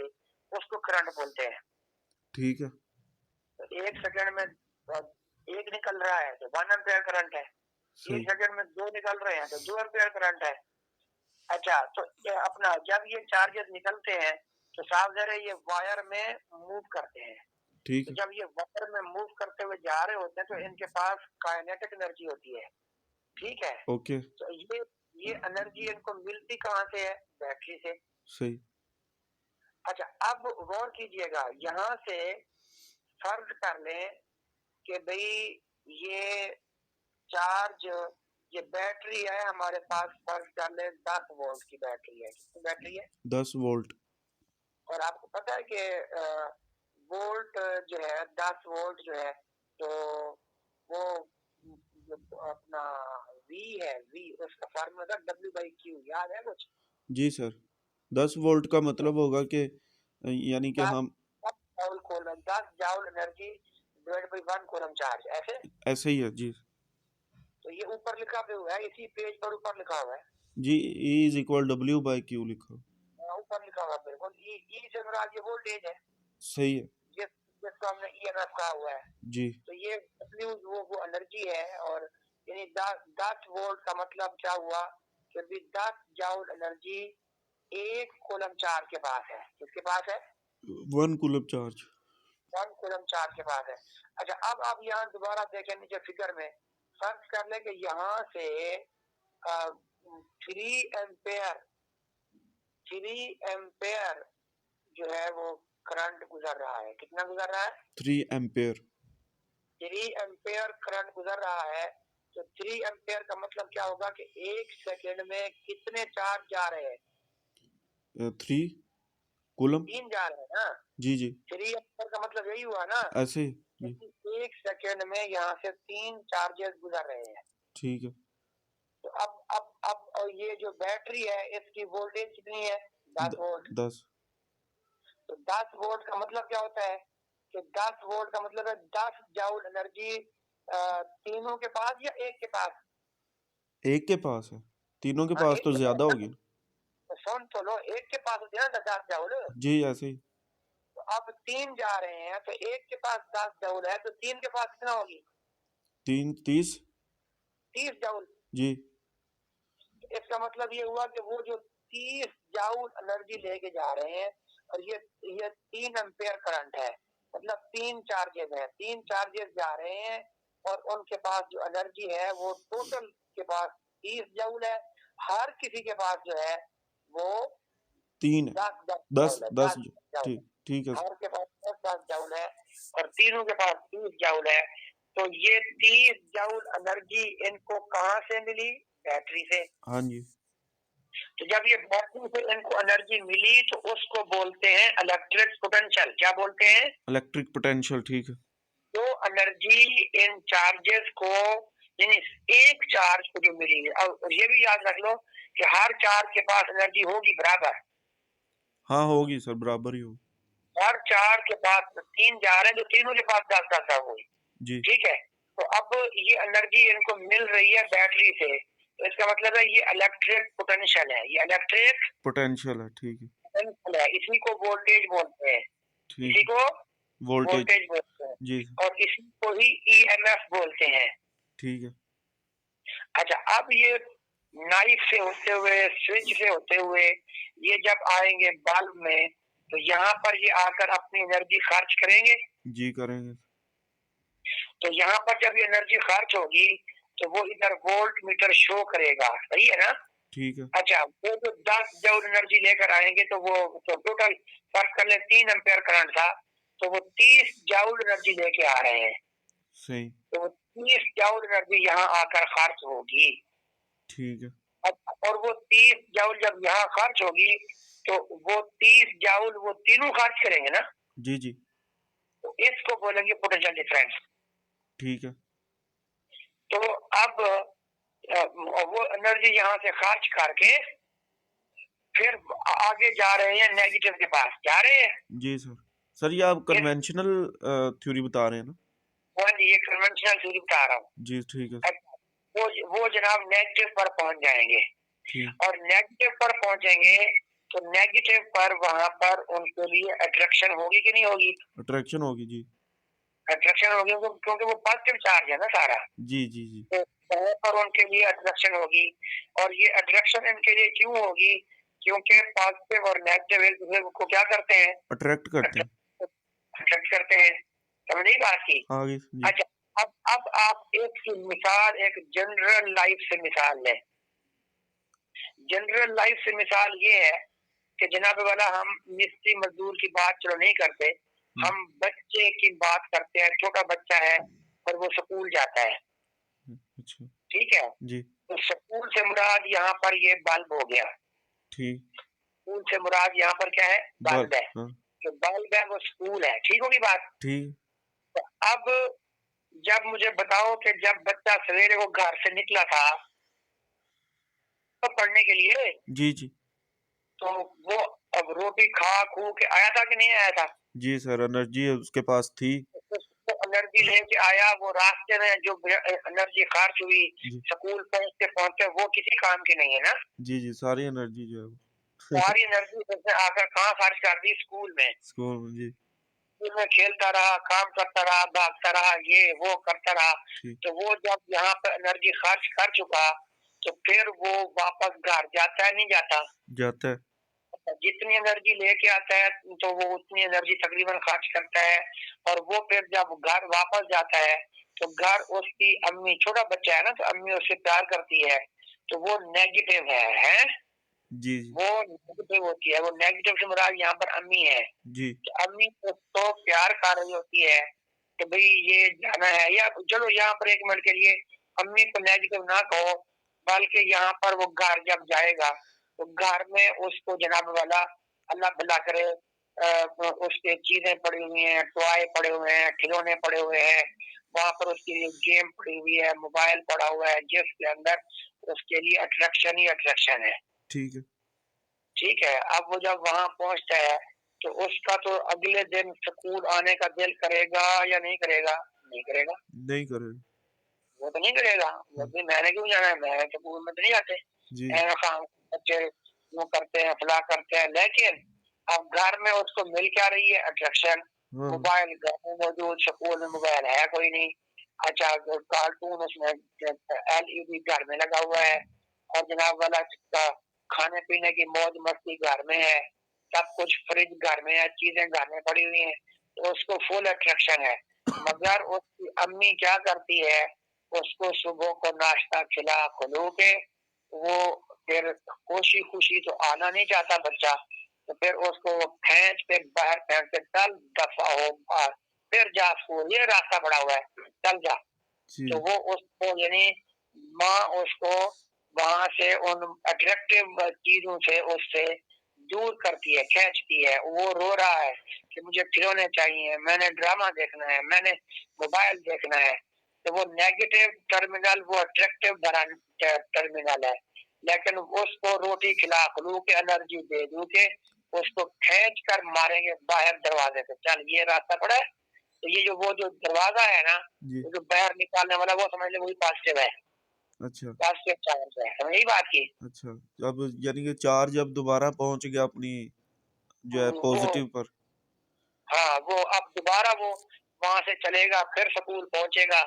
उसको करंट बोलते हैं। ठीक है। तो एक सेकेंड में एक निकल रहा है तो 1 एम्पियर करंट है, सही। एक सेकेंड में 2 निकल रहे हैं तो 2 एम्पियर करंट है। अच्छा, तो ये अपना जब ये चार्जेस निकलते हैं तो साफ ज़ाहिर है ये वायर में मूव करते हैं। ठीक तो है। जब ये वायर में मूव करते हुए जा रहे होते हैं तो इनके पास काइनेटिक एनर्जी होती है। ठीक है, ओके। तो ये एनर्जी इनको मिलती कहाँ से है? बैटरी से। सही। अच्छा, अब गौर कीजिएगा, यहाँ से फर्ज कर लें कि भाई ये चार्ज, ये बैटरी है हमारे पास, फर्ज कर लें 10 वोल्ट की बैटरी है। कितनी बैटरी है? 10 वोल्ट। और आपको पता है कि वोल्ट जो है 10 वोल्ट जो है, तो वो अपना V है, V उसका फार्मूला था W/Q, याद है कुछ? जी सर, 10 वोल्ट का मतलब होगा कि यानी कि 10 हम 10 coulomb 10 joule energy divide by 1 coulomb charge, ऐसे। ऐसे ही है जी। तो ये ऊपर लिखा भी हुआ है, इसी पेज पर ऊपर लिखा हुआ है। जी, E इज इक्वल W/Q लिखा। ऊपर लिखा हुआ है बिल्कुल, ई से मेरा ये वोल्टेज है, सही है जिसको हमने EMF कहा हुआ है। जी। तो ये W वो एनर्जी है, और यानी 10 वोल्ट का मतलब क्या हुआ कि भी 10 जाउल एनर्जी एक कोलम चार्ज के पास है। किसके पास है? 1 कूलम चार्ज। 1 कोलम चार्ज के पास है। अच्छा, अब आप यहाँ दोबारा देखें नीचे फिगर में, फर्ज कर ले कि यहाँ से 3 एम्पेयर जो है वो करंट गुजर रहा है। कितना गुजर रहा है? 3 एम्पेयर। 3 एम्पेयर करंट गुजर रहा है। तो 3 एम्पेयर का मतलब क्या होगा कि एक सेकेंड में कितने चार्ज जा रहे हैं? 3 कूलम। 3 जा रहे हैं ना। जी जी, 3 एम्पेयर का मतलब यही हुआ ना ऐसे ही जी। कि एक सेकेंड में यहाँ से 3 चार्जेस गुजर रहे हैं। ठीक है। तो अब और ये जो बैटरी है इसकी वोल्टेज कितनी है? 10 वोल्ट। 10। तो 10 वोल्ट का मतलब क्या होता है कि 10 वोल्ट का मतलब है 10 जाउल एनर्जी तीनों के पास या एक के पास? एक के पास है, तीनों के हाँ, पास एक तो के ज्यादा पास। होगी। तो सुन तो लो, एक के पास होती है ना 10 जाउल। जी ऐसे ही। तो अब 3 जा रहे हैं तो एक के पास 10 जाउल है, तो 3 के पास कितना होगी? 3 30। 30 जाउल। जी। इसका मतलब ये हुआ कि वो जो 30 जाउल एनर्जी लेके जा रहे हैं, और ये 3 एम्पेयर करंट है, मतलब 3 चार्जेस हैं, 3 चार्जेस जा रहे हैं, और उनके पास जो एनर्जी है वो टोटल के पास 30 जाउल है। हर किसी के पास जो है वो 3 10 10 जाउल है, 10। 10 जाउल है। ठीक ठीक है। हर के पास 10 जाउल है, और तीनों के पास 30 जाउल है। तो ये 30 जाउल एनर्जी इनको कहाँ से मिली? बैटरी से। हाँ जी। तो जब ये बैटरी से इनको एनर्जी मिली तो उसको बोलते हैं इलेक्ट्रिक पोटेंशियल। क्या बोलते हैं? Electric potential. ठीक है। तो एनर्जी इन चार्जेस को, यानी एक चार्ज को जो मिली है, और ये भी याद रख लो कि हर चार्ज के पास एनर्जी होगी बराबर। हाँ होगी सर, बराबर ही होगी। हर चार्ज के पास 3 जा रहे हैं तो तीनों के पास 10 10 होगी। जी। ठीक है, तो अब ये एनर्जी इनको मिल रही है बैटरी से। तो इसका मतलब है ये इलेक्ट्रिक पोटेंशियल है, ये इलेक्ट्रिक पोटेंशियल है, ठीक है, पोटेंशियल है, इसी को वोल्टेज बोलते हैं, ठीक इसी है, को वोल्टेज, वोल्टेज बोलते हैं, जी, और इसी को ही ईएमएफ बोलते हैं। ठीक है, अच्छा, अब ये नाइफ से होते हुए, स्विच से होते हुए, ये जब आएंगे बल्ब में, तो यहाँ पर ये आकर अपनी एनर्जी खर्च करेंगे। जी करेंगे, तो यहाँ पर जब ये एनर्जी खर्च होगी, तो वो इधर वोल्ट मीटर शो करेगा, सही है ना? ठीक है, अच्छा, वो जो 10 जूल एनर्जी लेकर आएंगे, तो वो तो टोटल फर्क कर ले 3 एम्पेयर करंट था, तो वो 30 जूल एनर्जी लेके आ रहे हैं। सही, तो वो 30 जूल एनर्जी यहाँ आकर खर्च होगी। ठीक है, और वो 30 जूल जब यहाँ खर्च होगी, तो वो 30 जूल वो तीनों खर्च करेंगे ना, जी, जी, तो इसको बोलेंगे पोटेंशियल डिफरेंस। ठीक है, तो अब वो एनर्जी यहाँ से खर्च करके फिर आगे जा रहे हैं नेगेटिव के पास जा रहे हैं। जी सर ये आप ये कन्वेंशनल थ्योरी बता रहे हैं ना? ये कन्वेंशनल थ्योरी बता रहा हूँ। जी, ठीक है, अच्छा, वो जनाब नेगेटिव पर पहुंच जाएंगे, ठीक, और नेगेटिव पर पहुंचेंगे तो नेगेटिव पर वहां पर उनके लिए अट्रैक्शन होगी कि नहीं होगी? अट्रैक्शन होगी, जी, अट्रैक्शन होगी, क्योंकि वो पॉजिटिव चार्ज है ना सारा, जी, जी, जी, तो वहां पर उनके लिए अट्रैक्शन होगी। और ये अट्रैक्शन इनके लिए क्यों होगी? क्योंकि पॉजिटिव और नेगेटिव एक दूसरे को क्या करते हैं? अट्रैक्ट करते हैं, अट्रैक्ट करते हैं। समझ नहीं बात की? आगे, जी, अच्छा, अब आप एक सी मिसाल, एक जनरल लाइफ से मिसाल लें। जनरल लाइफ से मिसाल ये है कि जनाब वाला हम मिस्त्री मजदूर की बात चलो नहीं करते, हम बच्चे की बात करते हैं। छोटा बच्चा है और वो स्कूल जाता है, अच्छा, ठीक है? जी, तो स्कूल से मुराद यहाँ पर ये बल्ब हो गया। ठीक, स्कूल से मुराद यहाँ पर क्या है? बल बल्ब है। हाँ, जो बल्ब है वो स्कूल है, ठीक होगी बात? ठीक, तो अब जब मुझे बताओ कि जब बच्चा सवेरे वो घर से निकला था तो पढ़ने के लिए, जी, जी, तो वो अब रोटी खा खू के आया था कि नहीं आया था? जी सर एनर्जी उसके पास थी, उसको एनर्जी लेके आया, वो रास्ते में जो एनर्जी खर्च हुई, जी, स्कूल पहुंचते पहुंचते, वो किसी काम की नहीं है ना। जी, जी, सारी एनर्जी जो है वो सारी एनर्जी उसने आकर कहाँ खर्च कर दी? स्कूल में। स्कूल में, जी, स्कूल में खेलता रहा, काम करता रहा, भागता रहा, ये वो करता रहा। ठीक, तो वो जब यहाँ पर एनर्जी खर्च कर चुका, तो फिर वो वापस घर जाता है नहीं जाता? जाता है, जितनी एनर्जी लेके आता है तो वो उतनी एनर्जी तकरीबन खर्च करता है। और वो फिर जब घर वापस जाता है, तो घर उसकी अम्मी, छोटा बच्चा है ना, तो अम्मी उससे प्यार करती है, तो वो नेगेटिव है? जी, जी, वो नेगेटिव होती है। वो नेगेटिव से मुराद यहाँ पर अम्मी है। जी, तो अम्मी उसको प्यार कर रही होती है कि भाई ये जाना है, या चलो यहाँ पर एक मिनट के लिए अम्मी को नेगेटिव ना कहो, बल्कि यहाँ पर वो घर जब जाएगा, तो घर में उसको जनाब वाला अल्लाह भला करे, उसके चीजें पड़ी हुई हैं, टॉय पड़े हुए हैं, खिलौने पड़े हुए हैं, वहां पर उसकी गेम पड़ी हुई है, मोबाइल पड़ा हुआ है, जिसके अंदर उसके लिए अट्रैक्शन ही अट्रैक्शन है। ठीक है, ठीक है, अब वो जब वहां पहुंचता है, तो उसका तो अगले दिन स्कूल आने का दिल करेगा या नहीं करेगा? नहीं करेगा। नहीं करे, वो तो नहीं करेगा, वो भी मैंने क्यों जाना है, मैं स्कूल में तो नहीं जाते, जी, काम बच्चे वो करते हैं, फला करते हैं। लेकिन अब घर में उसको मिल क्या रही है? अट्रैक्शन। हाँ, मोबाइल घर में मौजूद, स्कूल में मोबाइल है कोई नहीं। अच्छा, कार्टून उसमें एलईडी घर में लगा हुआ है, और जनाब वाला खाने पीने की मौज मस्ती घर में है, सब कुछ फ्रिज घर में है, चीजें घर में पड़ी हुई हैं, तो उसको फुल अट्रैक्शन है। मगर उसकी अम्मी क्या करती है? उसको सुबह को नाश्ता खिला खिलू के, वो फिर खुशी खुशी तो आना नहीं चाहता बच्चा, तो फिर उसको खींच के बाहर फेंक के, चल दफा हो बाहर, फिर जा स्कूल, ये रास्ता पड़ा हुआ है, चल जा। तो जी, वो उसको यानी माँ उसको वहां से उन अट्रैक्टिव चीजों से उससे दूर करती है, खींचती है। वो रो रहा है कि मुझे खिलौने चाहिए, मैंने ड्रामा देखना है, मैंने मोबाइल देखना है। तो वो नेगेटिव टर्मिनल, वो अट्रैक्टिव टर्मिनल है। लेकिन उसको रोटी खिला खिलू के, एनर्जी दे दू के, उसको खींच कर मारेंगे बाहर दरवाजे से, चल ये रास्ता पड़ा है। तो ये जो वो जो दरवाजा है ना, जी, वो जो बाहर निकालने वाला, वो समझ ले वही पॉजिटिव है। अच्छा पॉजिटिव चार्ज है, समझी बात की। अच्छा। अब यानी कि चार्ज अब दोबारा पहुंच गया अपनी जो है वो पॉजिटिव पर। हाँ, वो अब दोबारा वो वहां से चलेगा, फिर स्कूल पहुंचेगा,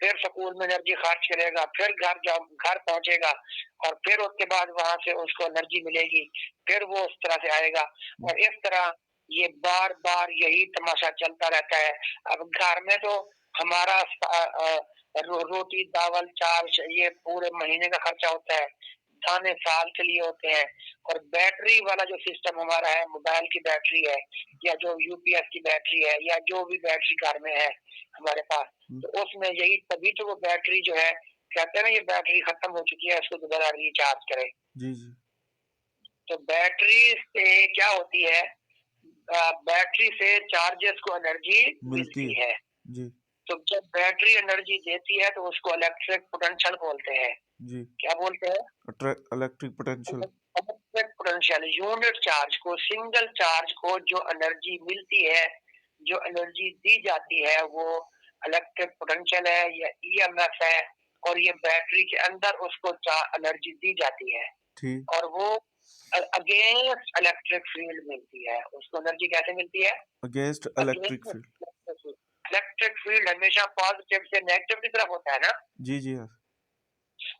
फिर स्कूल में एनर्जी खर्च करेगा, फिर घर पहुंचेगा, और फिर उसके बाद वहां से उसको एनर्जी मिलेगी, फिर वो उस तरह से आएगा। और इस तरह ये बार बार यही तमाशा चलता रहता है। अब घर में तो हमारा रोटी दावल चावल ये पूरे महीने का खर्चा होता है, दाने साल के लिए होते हैं। और बैटरी वाला जो सिस्टम हमारा है, मोबाइल की बैटरी है, या जो यूपीएस की बैटरी है, या जो भी बैटरी घर में है हमारे पास, तो उसमें यही तभी तो वो बैटरी जो है, कहते हैं ना ये बैटरी खत्म हो चुकी है, उसको दोबारा रिचार्ज करें। जी जी तो बैटरी से क्या होती है, बैटरी से चार्जेस को एनर्जी मिलती मिलती है। है। जी तो जब बैटरी एनर्जी देती है तो उसको इलेक्ट्रिक पोटेंशियल बोलते हैं। जी क्या बोलते हैं? Electric potential. Electric potential unit charge को, सिंगल चार्ज को जो एनर्जी मिलती है, जो एनर्जी दी जाती है, वो इलेक्ट्रिक पोटेंशियल है या ईएमएफ है। और ये बैटरी के अंदर उसको एनर्जी दी जाती है, ठीक। और वो अगेंस्ट इलेक्ट्रिक फील्ड मिलती है। उसको एनर्जी कैसे मिलती है? Against electric field. Electric field हमेशा पॉजिटिव से नेगेटिव की तरफ होता है ना। जी जी हाँ।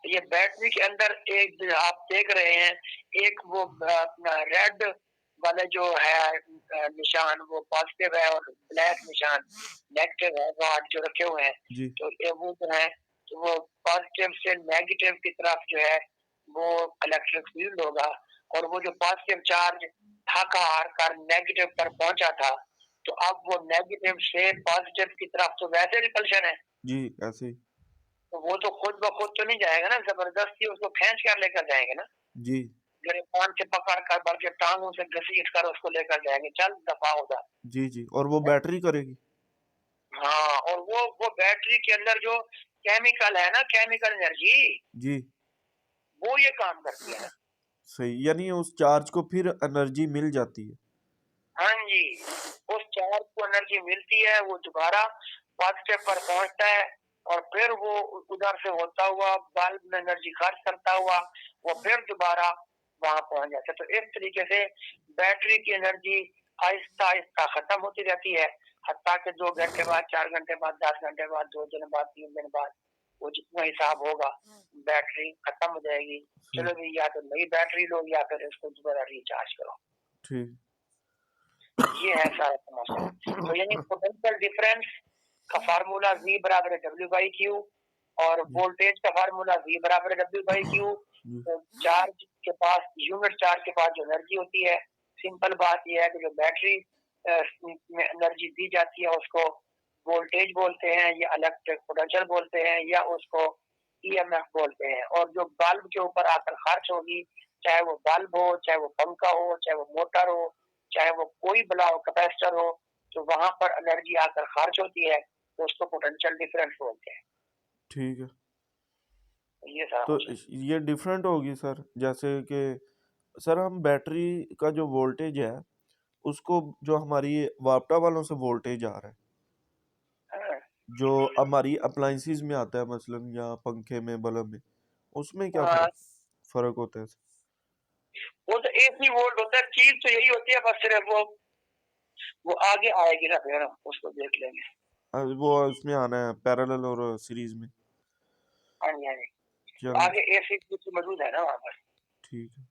ये बैटरी के अंदर एक आप देख रहे हैं, एक वो अपना रेड वाला जो है निशान, वो पॉजिटिव है, और ब्लैक निशान नेगेटिव है, रॉड जो रखे हुए हैं। जी तो ये वो जो है, तो वो पॉजिटिव से नेगेटिव की तरफ जो है वो इलेक्ट्रिक फील्ड होगा। और वो जो पॉजिटिव चार्ज थका हार कर नेगेटिव पर पहुंचा था, तो अब वो नेगेटिव से पॉजिटिव की तरफ तो वैसे रिपल्शन है, जी ऐसे ही। तो वो तो खुद ब खुद तो नहीं जाएगा ना, जबरदस्ती उसको खींच कर लेकर जाएंगे ना। जी गिरफ्तार से पकड़ कर, बल्कि टांगों से घसीट कर उसको लेकर जाएंगे, चल दफा हो जा। जी जी और वो बैटरी करेगी। हाँ, और वो बैटरी के अंदर जो केमिकल है ना, केमिकल एनर्जी, जी वो ये काम करती है ना। सही, यानी उस चार्ज को फिर एनर्जी मिल जाती है। हाँ जी, उस चार्ज को एनर्जी मिलती है, वो दोबारा पॉजिटिव पर पहुंचता है, और फिर वो उधर से होता हुआ बल्ब में एनर्जी खर्च करता हुआ वो फिर दोबारा वहां पहुंच जाता है। तो इस तरीके से बैटरी की एनर्जी आहिस्ता आहिस्ता खत्म होती रहती है, हत्ता के 2 घंटे बाद, 4 घंटे बाद, 10 घंटे बाद, 2 दिन बाद, 3 दिन बाद, वो जितना हिसाब होगा बैटरी खत्म हो जाएगी। सही। चलो भाई, या तो नई बैटरी लो या फिर इसको दोबारा रिचार्ज करो। ठीक। ये है सारा तमाशा। तो यानी पोटेंशियल डिफरेंस का फार्मूला V बराबर है W बाई क्यू, और जी वोल्टेज का फार्मूला V बराबर है W बाई क्यू। जी तो चार्ज के पास, यूनिट चार्ज के पास जो एनर्जी होती है, सिंपल बात यह है कि जो बैटरी में एनर्जी दी जाती है उसको वोल्टेज बोलते हैं, या इलेक्ट्रिक पोटेंशियल बोलते हैं, या उसको ईएमएफ बोलते हैं। और जो बल्ब के ऊपर आकर खर्च होगी, चाहे वो बल्ब हो, चाहे वो पंखा हो, चाहे वो मोटर हो, चाहे वो कोई बड़ा हो, कैपेसिटर हो, तो वहां पर एनर्जी आकर खर्च होती है, तो उसको पोटेंशियल डिफरेंस बोलते हैं। ठीक है। ये सारा तो कुछ है। ये डिफरेंट होगी सर, जैसे कि सर हम बैटरी का जो वोल्टेज है उसको, जो हमारी वापटा वालों से वोल्टेज आ रहा है, हाँ, जो हमारी अप्लायंसेस में आता है मसलन, या पंखे में बल्ब में, उसमें क्या हाँ, फर्क होता है? वो तो एसी वोल्ट होता है, चीज तो यही होती है, बस सिर्फ वो आगे आएगी ना, फिर उसको देख लेंगे। वो उसमें आना है पैरेलल और सीरीज में। हाँ जी, हाँ जी, तो चलो आगे एसी कुछ मौजूद है ना वहाँ पर। ठीक है।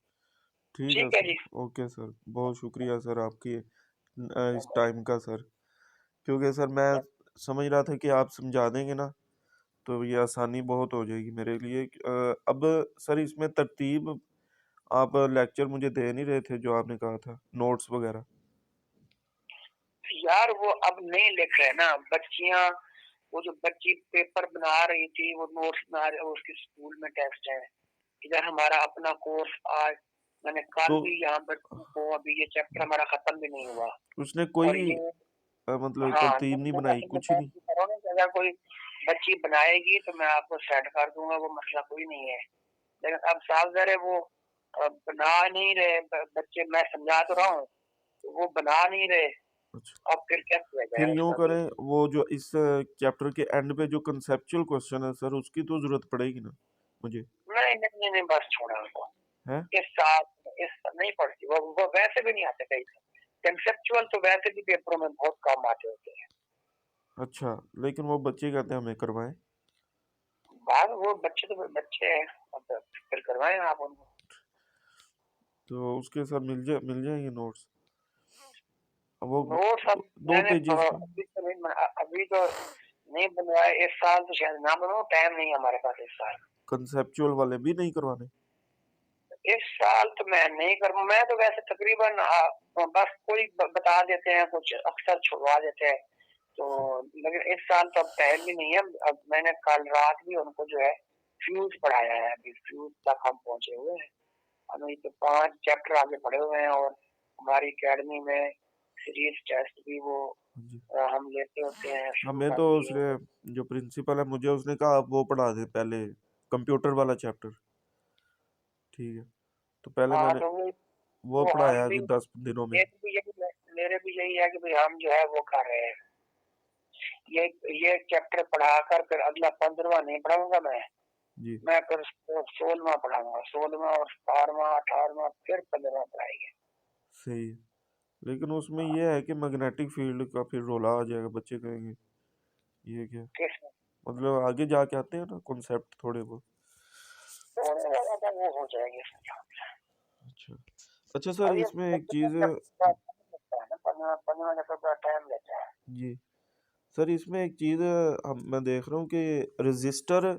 ठीक है ठीक है सर। जी। ओके सर, बहुत शुक्रिया सर आपकी इस टाइम का सर, क्योंकि सर मैं समझ रहा था कि आप समझा देंगे ना, तो ये आसानी बहुत हो जाएगी मेरे लिए। अब सर इसमें तरतीब आप लेक्चर मुझे दे नहीं रहे थे जो आपने कहा था, नोट्स वगैरह। यार वो अब नहीं लिख रहे ना बच्चियां, वो जो बच्ची पेपर बना रही थी, वो नोट्स बना रही, उसके स्कूल में टेस्ट है। इधर हमारा अपना कोर्स आज, मैंने कल तो भी यहाँ बच्चों को, अभी ये चैप्टर हमारा खत्म भी नहीं हुआ। उसने और कोई ये, मतलब हाँ, तरतीब नहीं बनाई, तुमने कुछ ही नहीं? करो ना कि अगर कोई बच्ची बनाएगी तो मैं आपको सेट कर दूंगा, वो मसला कोई नहीं है। लेकिन अब साफ ज़ाहिर है वो बना नहीं रहे बच्चे, मैं समझा तो रहा हूँ, तो वो बना नहीं रहे। अच्छा, अब फिर क्या किया फिर जाए यूं उसका भी। करें, वो जो इस चैप्टर के एंड पे जो कंसेप्चुअल क्वेश्चन है सर, उसकी तो जरूरत पड़ेगी ना, मुझे नहीं नहीं नहीं नहीं, बस छोड़ा उनको। है। इस नहीं पढ़ती वो वैसे भी नहीं आते कहीं से। कंसेप्चुअल तो वैसे भी पेपरों में बहुत कम आते होते हैं। अच्छा, लेकिन वो बच्चे कहते हैं हमें करवाएं। बाद वो बच्चे तो बच्चे हैं, अब फिर करवाएं आप उनको। तो उसके साथ मिल जाएंगे नोट्स। अब वो वो सब 2 मैंने पेजेस का। अभी तो नहीं बनवाए, इस साल तो शायद ना बनवाओ, टाइम नहीं है हमारे पास इस साल। कंसेप्चुअल वाले भी नहीं करवाने। इस साल तो मैं नहीं करूँ, मैं तो वैसे तकरीबन बस कोई बता देते हैं, कुछ अक्सर छुड़वा देते हैं तो। लेकिन इस साल तो अब टाइम भी नहीं है। अब मैंने कल रात भी उनको जो है फ्यूज पढ़ाया है, अभी फ्यूज तक हम पहुंचे हुए हैं। अभी तो 5 चैप्टर आगे पढ़े हुए हैं, और हमारी एकेडमी में सीरीज टेस्ट भी वो जी। हम लेते होते हैं, शुरू हमें कर तो दिए हैं। उसने जो प्रिंसिपल है मुझे उसने कहा आप वो पढ़ा दे पहले, कंप्यूटर वाला चैप्टर। ठीक है, तो पहले हाँ मैंने तो वो वो हम पढ़ाया भी, कि 10 दिनों में। मेरे भी यही है कि भाई हम जो है वो कर रहे हैं। ये ये चैप्टर पढ़ाकर फिर अगला 15वां नहीं पढ़ाऊंगा मैं। जी मैं फिर 16वां पढ़ाऊंगा, 16वां और 17वां 18वां फिर 15वां पढ़ाएंगे। सही है। लेकिन उसमें ये है कि मैग्नेटिक फील्ड का फिर रोला आ जाएगा, बच्चे कहेंगे ये क्या। किस मतलब आगे जाके आते हैं ना कॉन्सेप्ट थोड़े बहुत। वो हो जाएंगे। अच्छा अच्छा सर, अब ये इसमें एक चीज़। लगता है ना, 15 मिनट का टाइम लेता है। जी सर, इसमें एक चीज़ हम मैं देख रहा हूँ कि रजिस्टर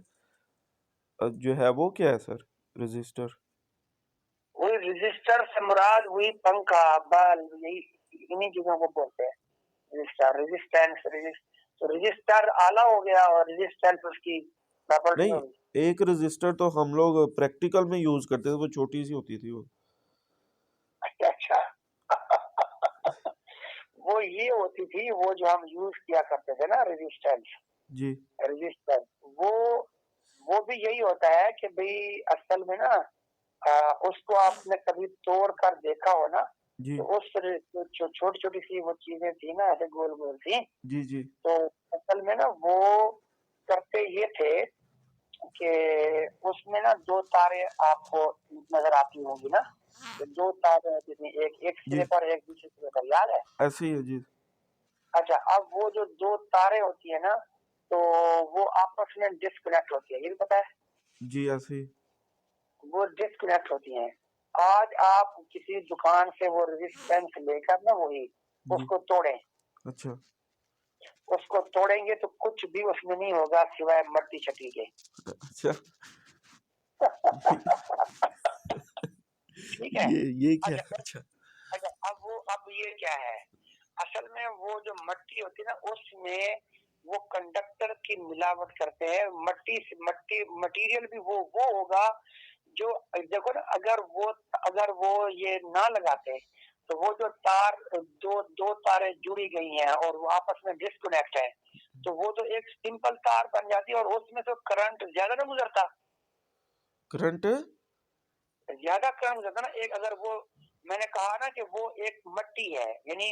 जो है वो क्या है सर, रजिस्टर। वही रजिस्टर से मुराद हुई पंखा बल्ब, यही इन्हीं चीजों को बोलते हैं रजिस्टर, रेजिस्टेंस। तो रजिस्टर आला हो गया और रेजिस्टेंस उसकी प्रॉपर्टी नहीं, होगी। एक रजिस्टर तो हम लोग प्रैक्टिकल में यूज करते थे, वो छोटी सी होती थी वो। अच्छा अच्छा। वो ये होती थी, वो जो हम यूज किया करते थे ना, रेजिस्टेंस, जी रेजिस्टेंस, वो वो भी यही होता है कि भाई असल में ना, उसको आपने कभी तोड़ कर देखा हो ना, जी तो उस जो छोटी छोटी सी वो चीजें थी ना, ऐसे गोल गोल सी, जी जी तो असल में ना वो करते ये थे कि उसमें ना 2 तारे आपको नजर आती होंगी ना, तो 2 तारे होती थी, एक सिरे जी पर एक दूसरे सिरे पर, याद है? ऐसे ही है जी। अच्छा, अब वो जो 2 तारे होती है ना, तो वो आपस में डिस्कनेक्ट होती है, ये भी पता है? जी ऐसे ही। वो डिस्कनेक्ट होती हैं। आज आप किसी दुकान से वो रेजिस्टेंस लेकर ना, वही जी उसको तोड़ें, अच्छा उसको तोड़ेंगे तो कुछ भी उसमें नहीं होगा सिवाय मट्टी छटी के। अच्छा। ठीक है। ये क्या अच्छा है? अच्छा अच्छा, अब ये क्या है, असल में वो जो मट्टी होती है ना, उसमें वो कंडक्टर की मिलावट करते हैं। मट्टी से मट्टी मटेरियल भी वो होगा जो, देखो ना, अगर वो ये ना लगाते तो वो जो तार, दो तारें जुड़ी गई हैं और वो आपस में डिस्कनेक्ट है, तो वो तो एक सिंपल तार बन जाती है और उसमें तो करंट ज्यादा ना गुजरता। करंट। ज्यादा करंट गुजरता ना, एक अगर वो, मैंने कहा ना कि वो एक मट्टी है, यानी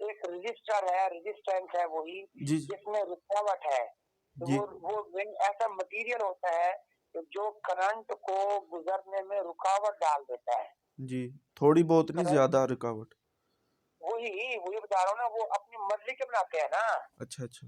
एक रजिस्टर है, रेजिस्टेंस है वही, जी जिसमें रुकावट है, तो जी वो ऐसा मटेरियल होता है कि जो करंट को गुजरने में रुकावट डाल देता है। जी, थोड़ी बहुत नहीं, करंट, ज्यादा रुकावट। वही वही बता रहा हूँ ना, वो अपनी मर्जी के बनाते हैं ना। अच्छा अच्छा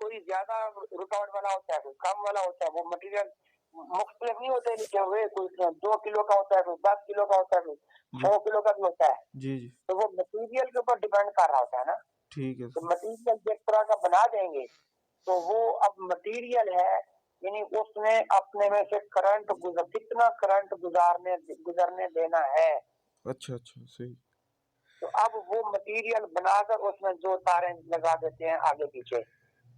कोई ज्यादा रुकावट वाला होता है, कोई कम वाला होता है, वो मटेरियल मुख्तलिफ नहीं होते लिखे हुए, कोई 2 किलो का होता है, कोई 10 किलो का होता है, कोई जी 100 किलो का भी होता है। जी जी तो वो मटेरियल के ऊपर डिपेंड कर रहा होता है ना। ठीक है तो सर। मटेरियल जिस तरह का बना देंगे, तो वो अब मटेरियल है, यानी उसने अपने में से करंट कितना करंट गुजरने देना है। अच्छा अच्छा सही। तो अब वो मटेरियल बनाकर उसमें 2 तारें लगा देते हैं आगे पीछे,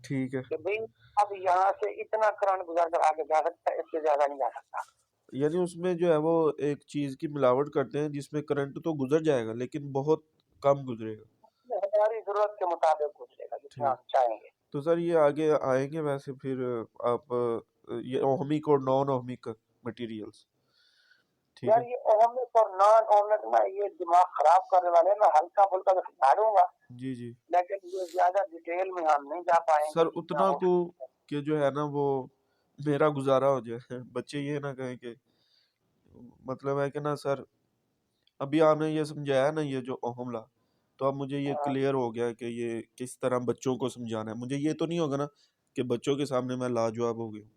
ठीक है। कि भाई अब यहाँ से इतना करंट गुजर कर आगे जा सकता है, इससे ज्यादा नहीं जा सकता। यानी उसमें जो है वो एक चीज की मिलावट करते हैं जिसमें करंट तो गुजर जाएगा लेकिन बहुत कम गुजरेगा। हमारी जरूरत के मुताबिक गुजरेगा जितना ठीक। हम चाहेंगे। तो सर ये आगे आएंगे वैसे फिर आप ये ओहमिक और नॉन ओहमिक मटेरियल्स। ठीक यार है। ये ओमिक और नॉन ओमिक ना, ये दिमाग खराब करने वाले, मैं हल्का फुल्का तो सिखा दूंगा, जी जी लेकिन ये ज्यादा डिटेल में हम नहीं जा पाएंगे सर, जितना उतना हो को सकता है। कि जो है ना वो मेरा गुजारा हो जाए। बच्चे ये ना कहें कि मतलब है कि ना सर, अभी आपने ये समझाया ना ये जो अहम ला, तो अब मुझे ये क्लियर हो गया कि ये किस तरह बच्चों को समझाना है। मुझे ये तो नहीं होगा ना कि बच्चों के सामने मैं लाजवाब हो गया।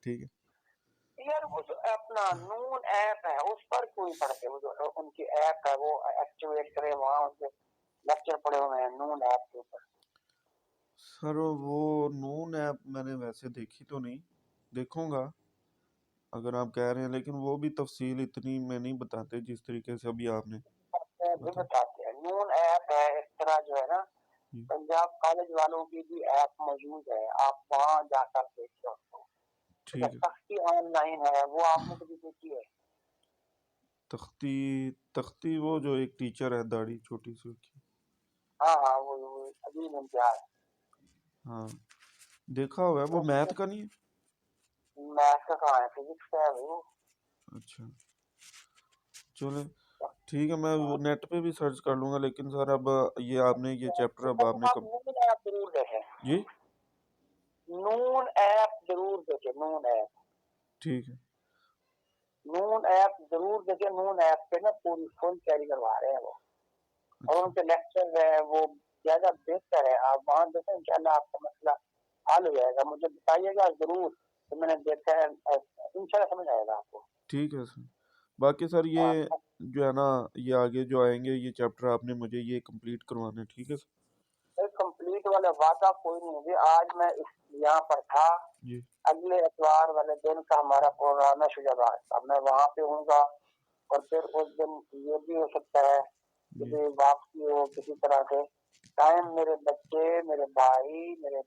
ठीक है। यार वो जो अपना नून ऐप है उस पर कोई पढ़ते, वो जो उनकी ऐप है वो एक्टिवेट करे, वहाँ उनके लेक्चर पड़े हुए हैं नून ऐप के ऊपर। सर वो नून ऐप मैंने वैसे देखी तो नहीं, देखूंगा अगर आप कह रहे हैं, लेकिन वो भी तफसील इतनी मैं नहीं बताते जिस तरीके से अभी आपने भी बताया। बताते हैं नून ऐप है, इस तरह जो है ना जी, पंजाब कॉलेज वालों की भी ऐप मौजूद है, आप वहाँ जाकर देख सकते हो। ठीक है। तख्ती ऑनलाइन है, वो आपने कभी देखी है? तख्ती, तख्ती वो जो एक टीचर है दाढ़ी छोटी सी की। हाँ हाँ, वो अजीम इम्तियाज। हाँ देखा हुआ है, वो मैथ का नहीं है? मैथ का कहाँ है, फिजिक्स का है वो। अच्छा चले, ठीक है, मैं वो नेट पे भी सर्च कर लूंगा, लेकिन सर अब ये आपने ये चैप्टर अब आपने आप कब। नून ऐप जरूर देखें, जी नून ऐप जरूर देखें, नून ऐप, ठीक है। नून ऐप जरूर देखें। नून ऐप पे ना पूरी फुल तैयारी करवा रहे हैं वो, और अच्छा उनके लेक्चर है वो ज्यादा बेहतर है। आप वहाँ देखें, इंशाल्लाह आपका मसला हल हो जाएगा। मुझे बताइएगा जरूर, तो मैंने देखा है, इंशाल्लाह समझ आएगा आपको। ठीक है सर। बाकी सर ये हाँ, जो है ना, ये आगे जो आएंगे ये चैप्टर आपने मुझे ये कंप्लीट करवाना है, ठीक है सर। कंप्लीट वाला वादा कोई नहीं है। आज मैं यहाँ पर था, जी अगले इतवार वाले दिन का हमारा प्रोग्राम है शुजाबाद, अब मैं वहाँ पे हूँगा। और फिर उस दिन ये भी हो सकता है कि जी भी वापसी हो किसी तरह से। टाइम मेरे बच्चे, मेरे भाई, मेरे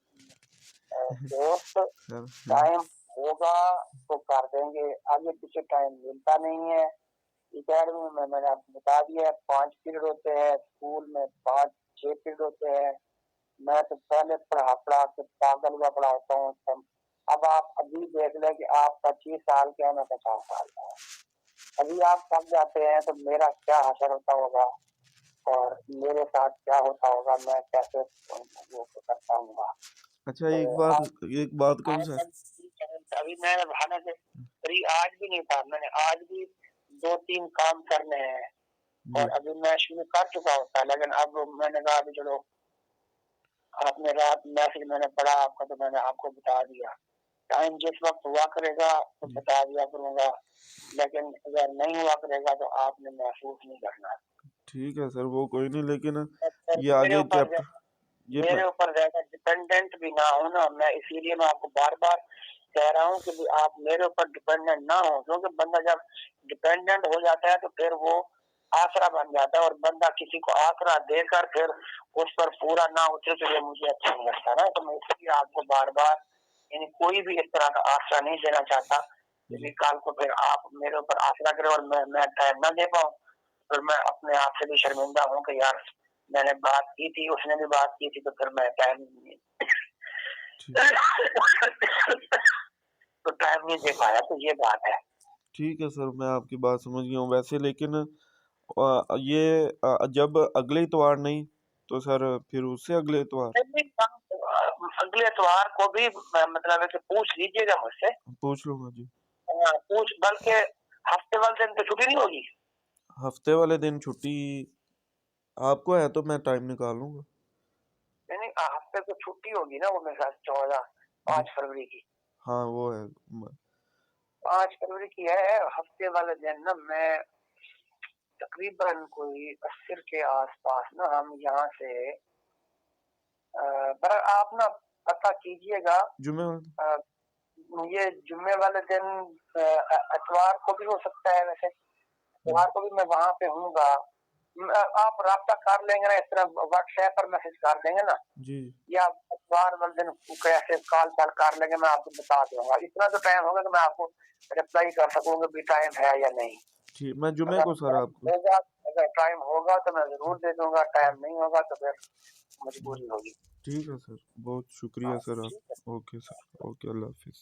दोस्त, सर। टाइम होगा तो कर देंगे, आगे पीछे टाइम मिलता नहीं है। एकेडमी में मैंने आपको बता दिया है 5 पीरियड होते हैं, स्कूल में 5-6 पीरियड होते हैं। मैं तो पहले पढ़ा पढ़ा के पागल हुआ पढ़ाता हूँ। अब आप अभी देख लें कि आप 25 साल के हैं, मैं 50 साल का हूँ। अभी आप थक जाते हैं तो मेरा क्या असर होता होगा, और मेरे साथ क्या होता होगा, मैं कैसे वो करता हूँ। अच्छा तो आप एक बात कहूँ सर। अभी मैं हालांकि फ्री आज भी नहीं था, मैंने आज भी 2-3 काम करने हैं, जी और अभी मैं शुरू कर चुका होता, लेकिन अब मैंने कहा अभी चलो, आपने रात मैसेज मैंने पढ़ा आपका तो मैंने आपको बता दिया। टाइम जिस वक्त हुआ करेगा तो जी बता दिया करूंगा, लेकिन अगर नहीं हुआ करेगा तो आपने महसूस नहीं करना। ठीक है सर, वो कोई नहीं, लेकिन और ये आगे चैप्टर ये मैं। मेरे ऊपर ज्यादा डिपेंडेंट भी ना हो ना, मैं इसीलिए मैं आपको बार बार कह रहा हूँ कि आप मेरे ऊपर डिपेंडेंट ना हो, क्योंकि बंदा जब डिपेंडेंट हो जाता है तो फिर वो आसरा बन जाता है, और बंदा किसी को आसरा देकर फिर उस पर पूरा ना उतरे तो ये मुझे अच्छा नहीं लगता ना। तो मैं इसलिए आपको बार बार, यानी कोई भी इस तरह का आसरा नहीं देना चाहता जी कि कल को फिर आप मेरे ऊपर आसरा करें और मैं टाइम ना दे पाऊँ, फिर मैं अपने आप से भी शर्मिंदा हूँ कि यार मैंने बात की थी, उसने भी बात की थी, तो फिर मैं टाइम नहीं ठीक तो टाइम नहीं दे पाया, तो ये बात है। ठीक है सर, मैं आपकी बात समझ गया हूँ वैसे, लेकिन ये जब अगले इतवार नहीं तो सर फिर उससे अगले इतवार अगले इतवार को भी मतलब है कि पूछ लीजिएगा मुझसे। पूछ लूंगा जी। हाँ, पूछ, बल्कि हफ्ते वाले दिन तो छुट्टी नहीं होगी। हफ्ते वाले दिन छुट्टी आपको है तो मैं टाइम निकाल लूंगा। यानी हफ्ते को छुट्टी होगी ना, वो मेरे साथ 14 जी 5 फरवरी की, हाँ वो है 5 फरवरी की है। हफ्ते वाले दिन ना मैं तकरीबन कोई 80 के आसपास ना, हम यहाँ से पर आप ना पता कीजिएगा, जुमे वाले दिन। ये जुम्मे वाले दिन इतवार को भी हो सकता है, वैसे इतवार को भी मैं वहां पे हूँगा। आप राब्ता कर लेंगे ना, इस तरह व्हाट्सएप पर मैसेज कर देंगे ना, जी या इतवार वाले दिन कैसे कॉल कर लेंगे, मैं आपको बता दूंगा। इतना तो टाइम होगा कि मैं आपको रिप्लाई कर सकूंगा भी टाइम है या नहीं। ठीक, मैं जुमे अगर को सर टाइम आपको। होगा, अगर टाइम होगा तो मैं जरूर दे दूंगा, टाइम नहीं होगा तो फिर जी मजबूरी होगी। ठीक है सर, बहुत शुक्रिया हाँ, सर ठीक है। आप। ओके सर, ओके, अल्लाह हाफिज़।